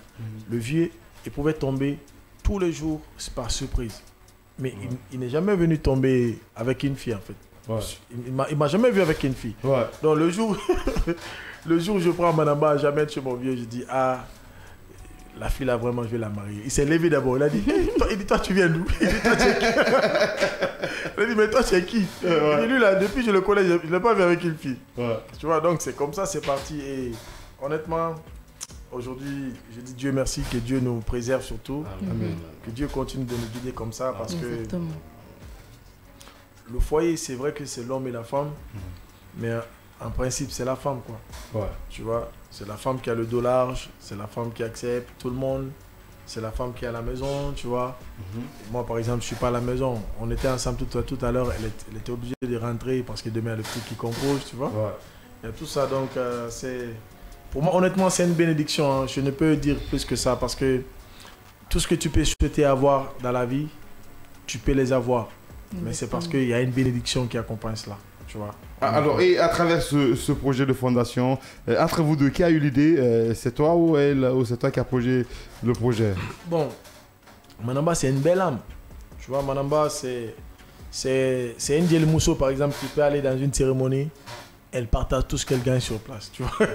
Le vieux, il pouvait tomber tous les jours, c'est par surprise. Mais il n'est jamais venu tomber avec une fille, en fait. Il m'a jamais vu avec une fille. Donc le jour où je prends Manamba, j'amène chez mon vieux, je dis, ah, la fille là, vraiment, je vais la marier. Il s'est levé d'abord, il a dit, toi, tu viens d'où? Il dit, toi, tu es qui? Il a dit, mais toi, tu es qui? Il dit, lui là, depuis que je le connais, je ne l'ai pas vu avec une fille. Tu vois, donc c'est comme ça, c'est parti. Et honnêtement, aujourd'hui, je dis Dieu merci, que Dieu nous préserve surtout. Amen. Que Dieu continue de nous guider comme ça parce que le foyer, c'est vrai que c'est l'homme et la femme, mais en principe, c'est la femme, quoi. Tu vois, c'est la femme qui a le dos large, c'est la femme qui accepte tout le monde, c'est la femme qui est à la maison, tu vois. Moi, par exemple, je ne suis pas à la maison. On était ensemble tout à l'heure, elle était obligée de rentrer parce que demain, il y a le petit qui compose, tu vois. Il y a tout ça, donc c'est... Pour moi, honnêtement, c'est une bénédiction. Hein. Je ne peux dire plus que ça parce que tout ce que tu peux souhaiter avoir dans la vie, tu peux les avoir. Mais c'est parce qu'il y a une bénédiction qui accompagne cela. Tu vois. Alors, et à travers ce projet de fondation, entre vous deux, qui a eu l'idée? C'est toi ou elle, ou c'est toi qui as posé le projet? Bon, Manamba, c'est une belle âme. Tu vois, Manamba, c'est une Diel Mousso, par exemple, qui peut aller dans une cérémonie. Elle partage tout ce qu'elle gagne sur place, tu vois.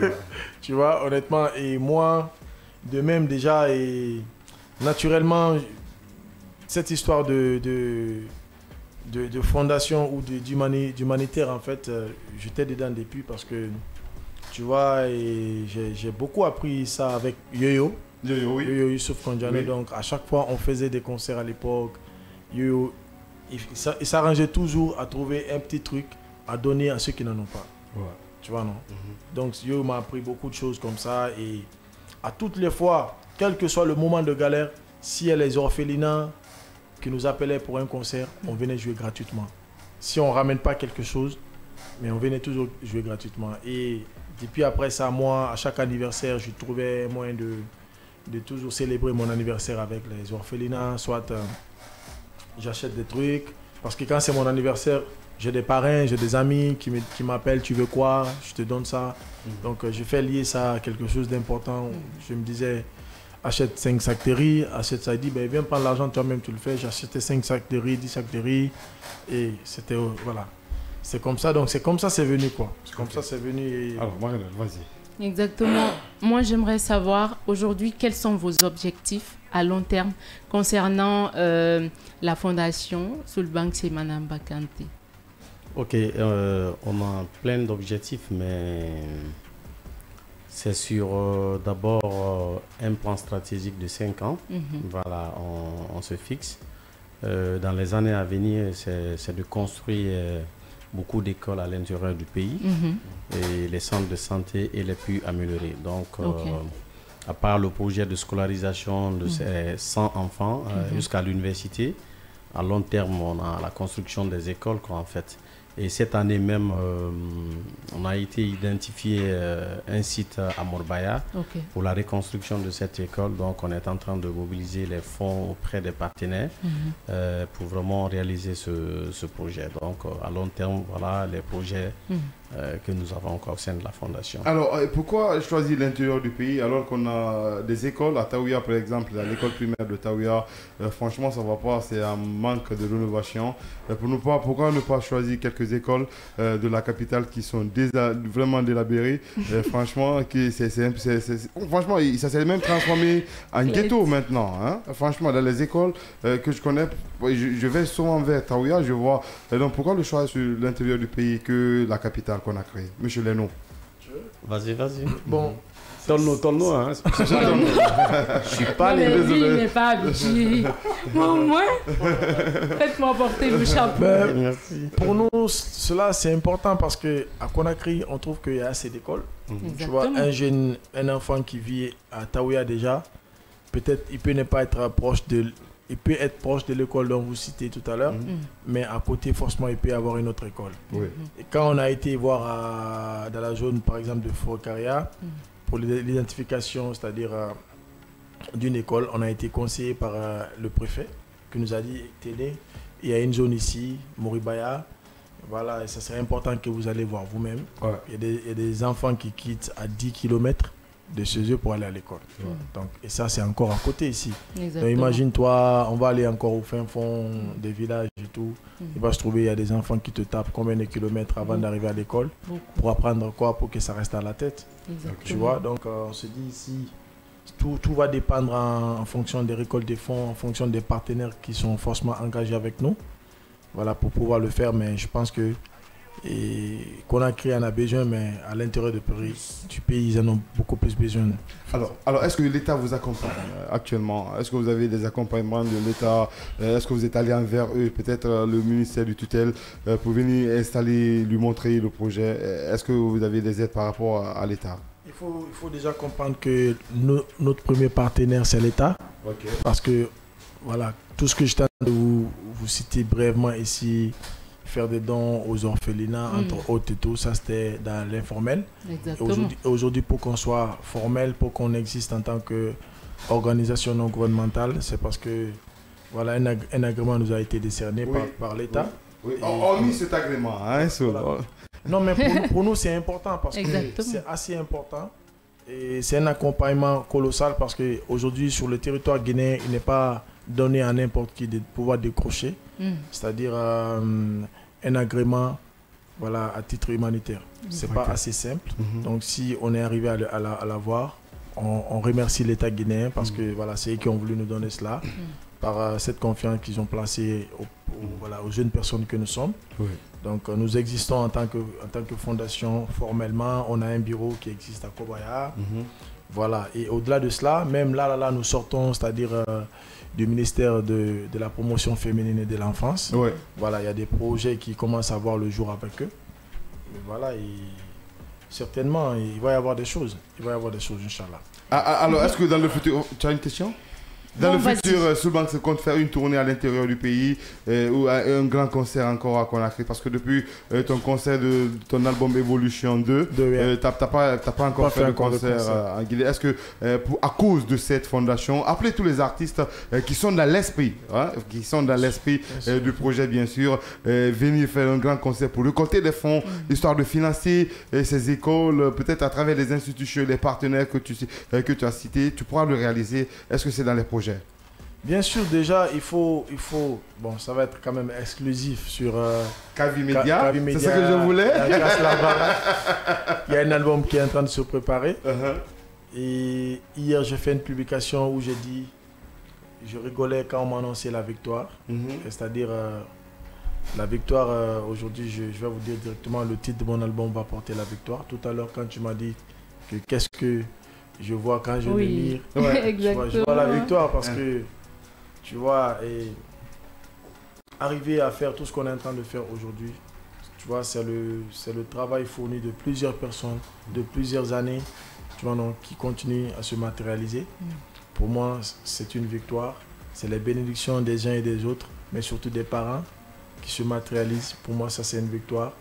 Tu vois, honnêtement. Et moi, de même déjà, et naturellement, cette histoire de fondation ou d'humanitaire, en fait, j'étais dedans depuis parce que, tu vois, j'ai beaucoup appris ça avec Yo-Yo. Yo-Yo, oui. Yo-Yo Youssouf Kondjane. Oui. Donc, à chaque fois, on faisait des concerts à l'époque. Yo-Yo, il s'arrangeait toujours à trouver un petit truc à donner à ceux qui n'en ont pas. Ouais. Tu vois, non? Donc, Yo m'a appris beaucoup de choses comme ça. Et à toutes les fois, quel que soit le moment de galère, s'il y a les orphelinats qui nous appelaient pour un concert, on venait jouer gratuitement. Si on ne ramène pas quelque chose, mais on venait toujours jouer gratuitement. Et depuis après ça, moi, à chaque anniversaire, je trouvais moyen de toujours célébrer mon anniversaire avec les orphelinats. Soit j'achète des trucs, parce que quand c'est mon anniversaire, j'ai des parrains, j'ai des amis qui m'appellent, tu veux quoi, je te donne ça. Donc je fais lier ça à quelque chose d'important. Je me disais, achète 5 sacs de riz, achète ça, il dit, ben, viens prendre l'argent toi-même, tu le fais. J'ai acheté 5 sacs de riz, 10 sacs de riz. Et c'était, voilà. C'est comme ça, donc c'est comme ça c'est venu quoi. C'est comme ça c'est venu. Et... Alors, Marie-Laure, vas-y. Exactement. Moi, j'aimerais savoir aujourd'hui quels sont vos objectifs à long terme concernant la fondation Soulbanks et Manamba Kanté. Ok, on a plein d'objectifs, mais c'est sur d'abord un plan stratégique de 5 ans. Voilà, on se fixe. Dans les années à venir, c'est de construire beaucoup d'écoles à l'intérieur du pays et les centres de santé et les plus améliorés. Donc, à part le projet de scolarisation de ces 100 enfants jusqu'à l'université, à long terme, on a la construction des écoles quoi, en fait. Et cette année même, on a été identifié un site à Morbaya pour la reconstruction de cette école. Donc, on est en train de mobiliser les fonds auprès des partenaires pour vraiment réaliser ce projet. Donc, à long terme, voilà les projets que nous avons encore au sein de la fondation. Alors, pourquoi choisir l'intérieur du pays alors qu'on a des écoles à Taouya, par exemple, l'école primaire de Taouya, franchement, ça ne va pas, c'est un manque de rénovation. Pourquoi ne pas choisir quelques écoles de la capitale qui sont vraiment délabrées, franchement, franchement, ça s'est même transformé en ghetto maintenant. Hein? Franchement, dans les écoles que je connais, je vais souvent vers Taouya, je vois. Donc, pourquoi le choix sur l'intérieur du pays que la capitale qu'on a créée? Monsieur Leno. Vas-y. Bon. Tourne-nous, hein. Je suis pas les deux. Il n'est pas habitué. Moi, faites-moi porter le chapeau. Merci. Pour nous, cela c'est important parce que à Conakry, on trouve qu'il y a assez d'écoles. Tu vois, un enfant qui vit à Taouya déjà, peut-être il peut ne pas être proche de. Il peut être proche de l'école dont vous citez tout à l'heure, mais à côté, forcément, il peut y avoir une autre école. Oui. Et quand on a été voir dans la zone, par exemple, de Forocaria, pour l'identification, c'est-à-dire d'une école, on a été conseillé par le préfet qui nous a dit, tenez, il y a une zone ici, Moribaya, voilà, et ça serait important que vous allez voir vous-même. Ouais. Il y a des enfants qui quittent à 10 km de chez eux pour aller à l'école. Donc, et ça, c'est encore à côté ici. Donc, imagine-toi, on va aller encore au fin fond des villages et tout. Il va se trouver, il y a des enfants qui te tapent combien de kilomètres avant d'arriver à l'école pour apprendre quoi, pour que ça reste à la tête. Tu vois, donc on se dit ici, tout va dépendre en fonction des récoltes des fonds, en fonction des partenaires qui sont forcément engagés avec nous. Voilà, pour pouvoir le faire, mais je pense que Conakry en a besoin, mais à l'intérieur du pays, ils en ont beaucoup plus besoin. Alors est-ce que l'État vous accompagne actuellement? Est-ce que vous avez des accompagnements de l'État? Est-ce que vous êtes allé envers eux, peut-être le ministère du tutelle, pour venir installer, lui montrer le projet? Est-ce que vous avez des aides par rapport à l'État? Il faut déjà comprendre que notre premier partenaire, c'est l'État. Parce que, voilà, tout ce que je t'ai de vous citer brièvement ici, faire des dons aux orphelinats, entre autres et tout, ça c'était dans l'informel. Aujourd'hui, pour qu'on soit formel, pour qu'on existe en tant qu'organisation non gouvernementale, c'est parce que voilà, un agrément nous a été décerné par l'État. Oui. Hormis cet agrément. Hein, voilà. Non, mais pour nous, c'est important parce que c'est assez important. Et c'est un accompagnement colossal parce qu'aujourd'hui, sur le territoire guinéen, il n'est pas donné à n'importe qui de pouvoir décrocher. C'est-à-dire un agrément à titre humanitaire. Ce n'est pas assez simple. Donc si on est arrivé à l'avoir, on remercie l'État guinéen parce que c'est eux qui ont voulu nous donner cela. par cette confiance qu'ils ont placée aux jeunes personnes que nous sommes. Oui. Donc nous existons en tant que fondation formellement. On a un bureau qui existe à Kobaya. Voilà. Et au-delà de cela, même là, nous sortons, c'est-à-dire du ministère de la promotion féminine et de l'enfance. Oui. Voilà, il y a des projets qui commencent à voir le jour avec eux. Mais voilà, certainement, il va y avoir des choses. Il va y avoir des choses, Inch'Allah. Alors, est-ce que dans le futur... Tu as une question? Dans le futur, Soulbanks se compte faire une tournée à l'intérieur du pays ou un grand concert encore à Conakry, parce que depuis ton concert de ton album Evolution 2, tu n'as pas encore fait de concert en Guinée. Est-ce que, à cause de cette fondation, appelez tous les artistes qui sont dans l'esprit, du projet, bien sûr, venir faire un grand concert pour récolter des fonds, histoire de financer ces écoles, peut-être à travers les institutions, les partenaires que tu as cités, tu pourras le réaliser. Est-ce que c'est dans les projets? Bien sûr, déjà, il faut... Bon, ça va être quand même exclusif sur... Kavi Media, c'est ce que je voulais. Il y a un album qui est en train de se préparer. Et hier, j'ai fait une publication où j'ai dit... Je rigolais quand on m'a annoncé la victoire. C'est-à-dire, la victoire, aujourd'hui, je vais vous dire directement, le titre de mon album va porter la victoire. Tout à l'heure, quand tu m'as dit que qu'est-ce que je vois quand je me mire, je vois la victoire parce que... Tu vois, et arriver à faire tout ce qu'on est en train de faire aujourd'hui, tu vois, c'est le travail fourni de plusieurs personnes, de plusieurs années, tu vois, donc, qui continuent à se matérialiser. Pour moi, c'est une victoire. C'est les bénédictions des uns et des autres, mais surtout des parents qui se matérialisent. Pour moi, ça, c'est une victoire.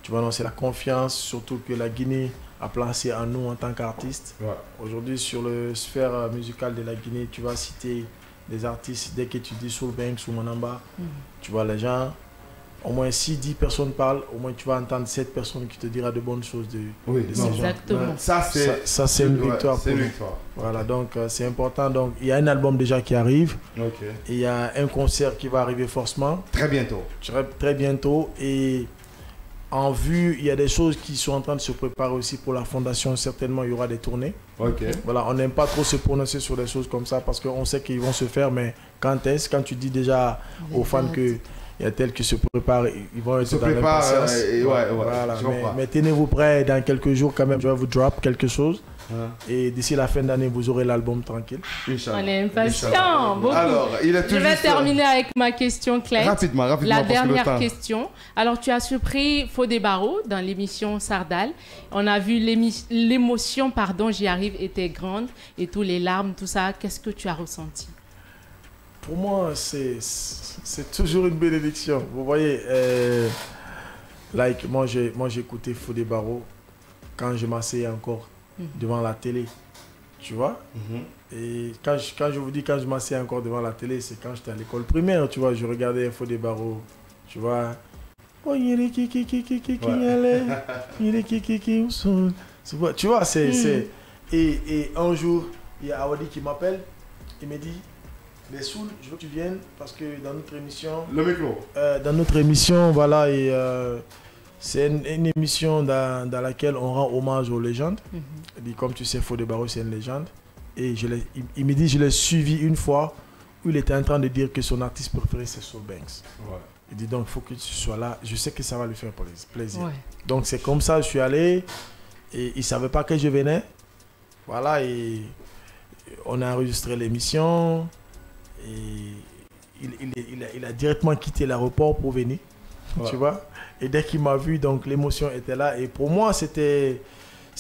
Tu vois, donc, c'est la confiance, surtout que la Guinée a placé en nous en tant qu'artistes. Aujourd'hui, sur le sphère musicale de la Guinée, tu vas citer... des artistes, dès que tu dis Soulbanks ou Manamba, tu vois les gens, au moins si 10 personnes parlent, au moins tu vas entendre 7 personnes qui te diront de bonnes choses de ces gens. Exactement. Ça c'est une victoire pour nous. Voilà, donc c'est important. Donc il y a un album déjà qui arrive. Et il y a un concert qui va arriver forcément. Très bientôt. Très bientôt. Et en vue, il y a des choses qui sont en train de se préparer aussi pour la fondation. Certainement, il y aura des tournées. Voilà, on n'aime pas trop se prononcer sur des choses comme ça parce qu'on sait qu'ils vont se faire, mais quand tu dis déjà aux fans qu'il y a tel qui se prépare, ils vont être dans l'impatience. Voilà. Mais tenez-vous prêts, dans quelques jours quand même, je vais vous drop quelque chose. Et d'ici la fin d'année, vous aurez l'album tranquille. On est impatients. Alors, je vais terminer avec ma question, Claire. Rapidement. La dernière question. Alors, tu as surpris Fodé Barreau dans l'émission Sardal. On a vu l'émotion, j'y arrive, était grande. Et tous les larmes, tout ça. Qu'est-ce que tu as ressenti? Pour moi, c'est toujours une bénédiction. Vous voyez, moi j'ai écouté Fodé Barreau quand je m'asseyais encore devant la télé, tu vois. Et quand je vous dis quand je m'assieds encore devant la télé, c'est quand j'étais à l'école primaire, tu vois, je regardais Fodé Barreau, tu vois. Tu vois, c'est... Et un jour, il y a Awadi qui m'appelle, il me dit, mais Soul, je veux que tu viennes parce que dans notre émission... Le micro. Dans notre émission, voilà, et... c'est une émission dans laquelle on rend hommage aux légendes. Et comme tu sais, Fodé Barreau, c'est une légende. Et il me dit, je l'ai suivi une fois où il était en train de dire que son artiste préféré, c'est Soulbanks. Il dit donc, il faut que tu sois là. Je sais que ça va lui faire plaisir. Donc, c'est comme ça, je suis allé. Et il ne savait pas que je venais. Voilà, et on a enregistré l'émission. Et il a directement quitté l'aéroport pour venir. Tu vois. Et dès qu'il m'a vu, donc l'émotion était là. Et pour moi, c'est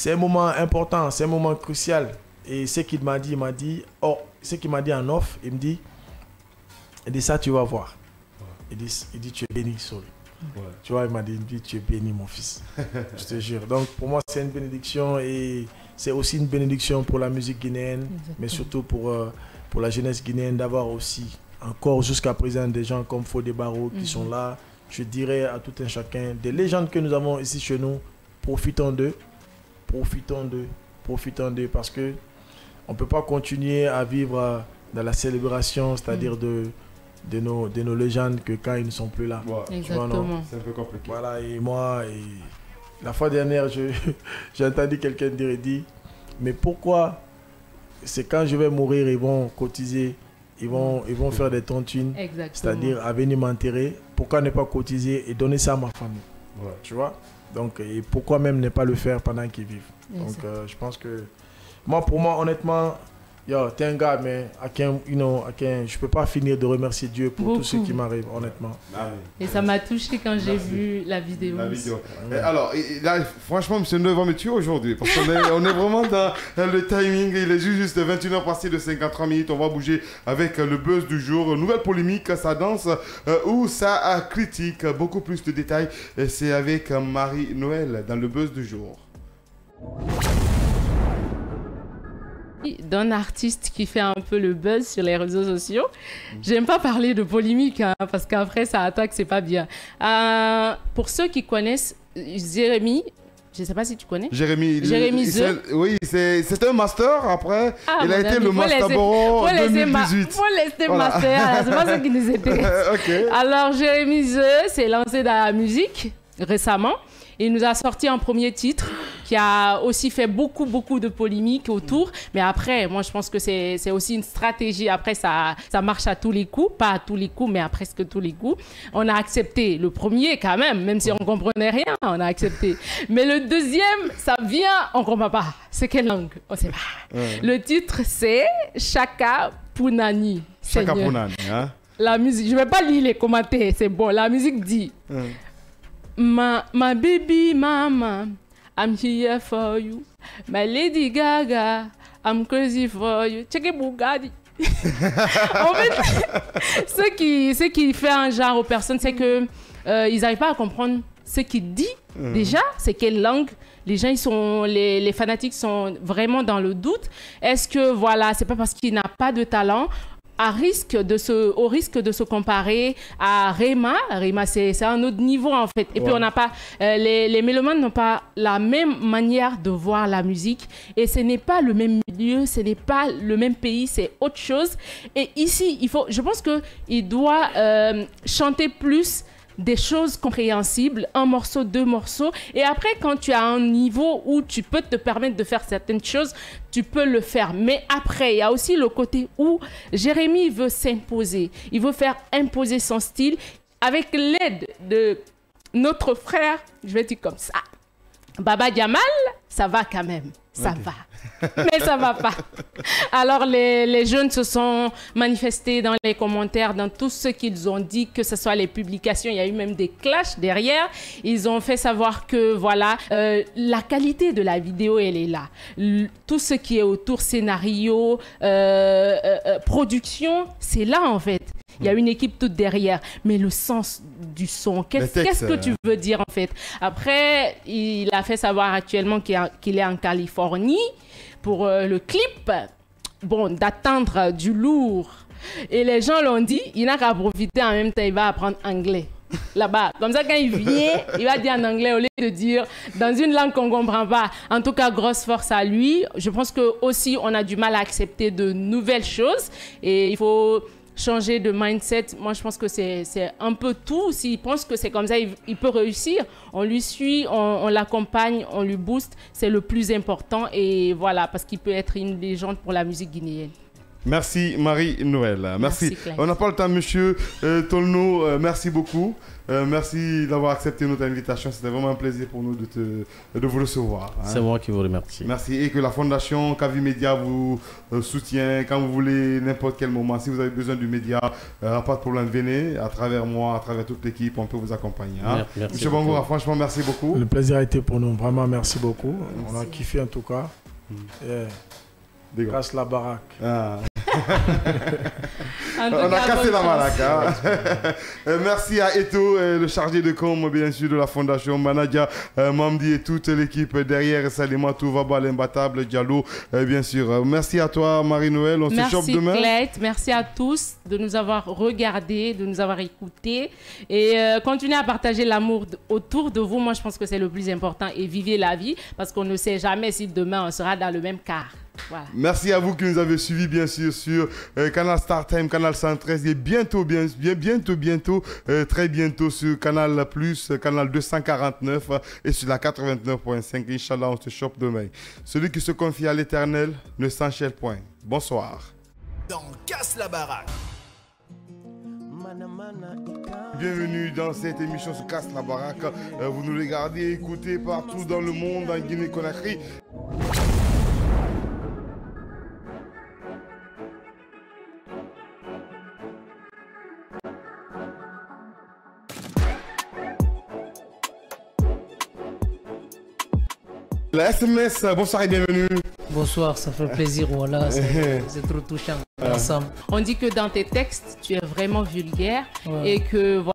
un moment important, c'est un moment crucial. Et ce qu'il m'a dit, ce qu'il m'a dit en off, il me dit ça, tu vas voir. Il dit tu es béni, Soul. Tu vois, il m'a dit, tu es béni, mon fils. Je te jure. Donc pour moi, c'est une bénédiction et c'est aussi une bénédiction pour la musique guinéenne, mais surtout pour la jeunesse guinéenne d'avoir aussi encore jusqu'à présent des gens comme Fodé Barreau qui sont là. Je dirais à tout un chacun, des légendes que nous avons ici chez nous, profitons d'eux parce que on ne peut pas continuer à vivre dans la célébration, c'est-à-dire de nos légendes que quand ils ne sont plus là. Exactement. C'est un peu compliqué. Voilà, et moi, la fois dernière, j'ai entendu quelqu'un dire, mais pourquoi c'est quand je vais mourir, ils vont cotiser ils vont faire des tontines, c'est-à-dire à venir m'enterrer. Pourquoi ne pas cotiser et donner ça à ma famille? Tu vois? Donc, et pourquoi même ne pas le faire pendant qu'ils vivent? Donc, je pense que pour moi, honnêtement, t'es un gars, mais je peux pas finir de remercier Dieu pour tout ce qui m'arrive, honnêtement. Et ça m'a touché quand j'ai vu la vidéo. Alors, là, franchement, monsieur Neu va me tuer aujourd'hui, parce qu'on est, on est vraiment dans le timing. Il est juste 21h passé de 53 minutes. On va bouger avec le buzz du jour. Nouvelle polémique, ça danse ou ça critique. Beaucoup plus de détails, c'est avec Marie-Noël dans le buzz du jour. D'un artiste qui fait un peu le buzz sur les réseaux sociaux. J'aime pas parler de polémique parce qu'après ça attaque, c'est pas bien. Pour ceux qui connaissent Jérémy, je sais pas si tu connais. Jérémy The. Oui, c'est un master après. Il a été le Master Borough 2018. Faut laisser master, c'est pas ce qui nous était. Okay. Alors Jérémy The s'est lancé dans la musique récemment. Il nous a sorti un premier titre qui a aussi fait beaucoup de polémiques autour. Mais après, moi, je pense que c'est aussi une stratégie. Après, ça marche à tous les coups. Pas à tous les coups, mais à presque tous les coups. On a accepté le premier quand même si on ne comprenait rien, on a accepté. Mais le deuxième, ça vient, on ne comprend pas. C'est quelle langue? On ne sait pas. Le titre, c'est Chaka Punani. Chaka Punani, hein? La musique, je ne vais pas lire les commentaires, c'est bon. La musique dit... My baby mama, I'm here for you. My Lady Gaga, I'm crazy for you. Check it, Bugatti. En fait, ce qui fait un genre aux personnes, c'est que ils n'arrivent pas à comprendre ce qu'il dit. Déjà, c'est quelle langue. Les gens, les fanatiques sont vraiment dans le doute. Est-ce que, voilà, c'est pas parce qu'il n'a pas de talent au risque de se comparer à Rema. Rema, c'est un autre niveau, en fait. Et puis, on n'a pas... les mélomanes n'ont pas la même manière de voir la musique. Et ce n'est pas le même milieu, ce n'est pas le même pays, c'est autre chose. Et ici, je pense qu'il doit chanter plus des choses compréhensibles, un morceau, deux morceaux. Et après, quand tu as un niveau où tu peux te permettre de faire certaines choses, tu peux le faire. Mais après, il y a aussi le côté où Jérémy veut s'imposer. Il veut faire imposer son style avec l'aide de notre frère, je vais dire comme ça, Baba Jamal, ça va quand même. Ça va. Mais ça va pas. Alors, les jeunes se sont manifestés dans les commentaires, dans tout ce qu'ils ont dit, que ce soit les publications. Il y a eu même des clashs derrière. Ils ont fait savoir que, voilà, la qualité de la vidéo, elle est là. Tout ce qui est autour, scénario, production, c'est là, en fait. Il y a une équipe toute derrière. Mais le sens du son, qu'est-ce que tu veux dire, en fait? Après, il a fait savoir actuellement qu'il est en Californie pour le clip. Bon, d'attendre du lourd. Et les gens l'ont dit, il n'a qu'à profiter en même temps, il va apprendre anglais. Là-bas. Comme ça, quand il vient, il va dire en anglais au lieu de dire dans une langue qu'on ne comprend pas. En tout cas, grosse force à lui. Je pense qu'aussi, on a du mal à accepter de nouvelles choses. Et il faut changer de mindset. Moi, je pense que c'est un peu tout. S'il pense que c'est comme ça, il peut réussir. On lui suit, on l'accompagne, on lui booste. C'est le plus important. Et voilà, parce qu'il peut être une légende pour la musique guinéenne. Merci Marie-Noël. Merci. On n'a pas le temps, monsieur Tolno. Merci beaucoup. Merci d'avoir accepté notre invitation. C'était vraiment un plaisir pour nous de vous recevoir. Hein. C'est moi qui vous remercie. Merci. Et que la Fondation Kavi Média vous soutient quand vous voulez, n'importe quel moment. Si vous avez besoin du média, pas de problème, venez. À travers moi, à travers toute l'équipe, on peut vous accompagner. Hein. Merci. Monsieur Bangoura, franchement, merci beaucoup. Le plaisir a été pour nous. Vraiment, merci beaucoup. Merci. On a kiffé en tout cas. Casse la baraque. Ah. On a cassé la baraque. Hein. Merci à Eto, le chargé de com, bien sûr, de la Fondation Manadia, Mamdi et toute l'équipe derrière, Salimatou, Vaba, l'imbattable, Diallo, bien sûr. Merci à toi, Marie-Noël. On se chope demain. Merci, merci à tous de nous avoir regardés, de nous avoir écoutés. Et continuez à partager l'amour autour de vous. Moi, je pense que c'est le plus important. Et vivez la vie, parce qu'on ne sait jamais si demain, on sera dans le même quart. Voilà. Merci à vous qui nous avez suivis, bien sûr, sur Canal Star Time, Canal 113 et bientôt, très bientôt sur Canal Plus, Canal 249 et sur la 89.5. Inch'Allah, on se chope demain. Celui qui se confie à l'Éternel ne s'enchaîne point. Bonsoir. dans Casse la baraque. Bienvenue dans cette émission sur Casse la baraque. Vous nous regardez et écoutez partout dans le monde, en Guinée-Conakry. La SMS, bonsoir et bienvenue. Bonsoir, ça fait plaisir, voilà, c'est trop touchant ensemble. On dit que dans tes textes, tu es vraiment vulgaire et que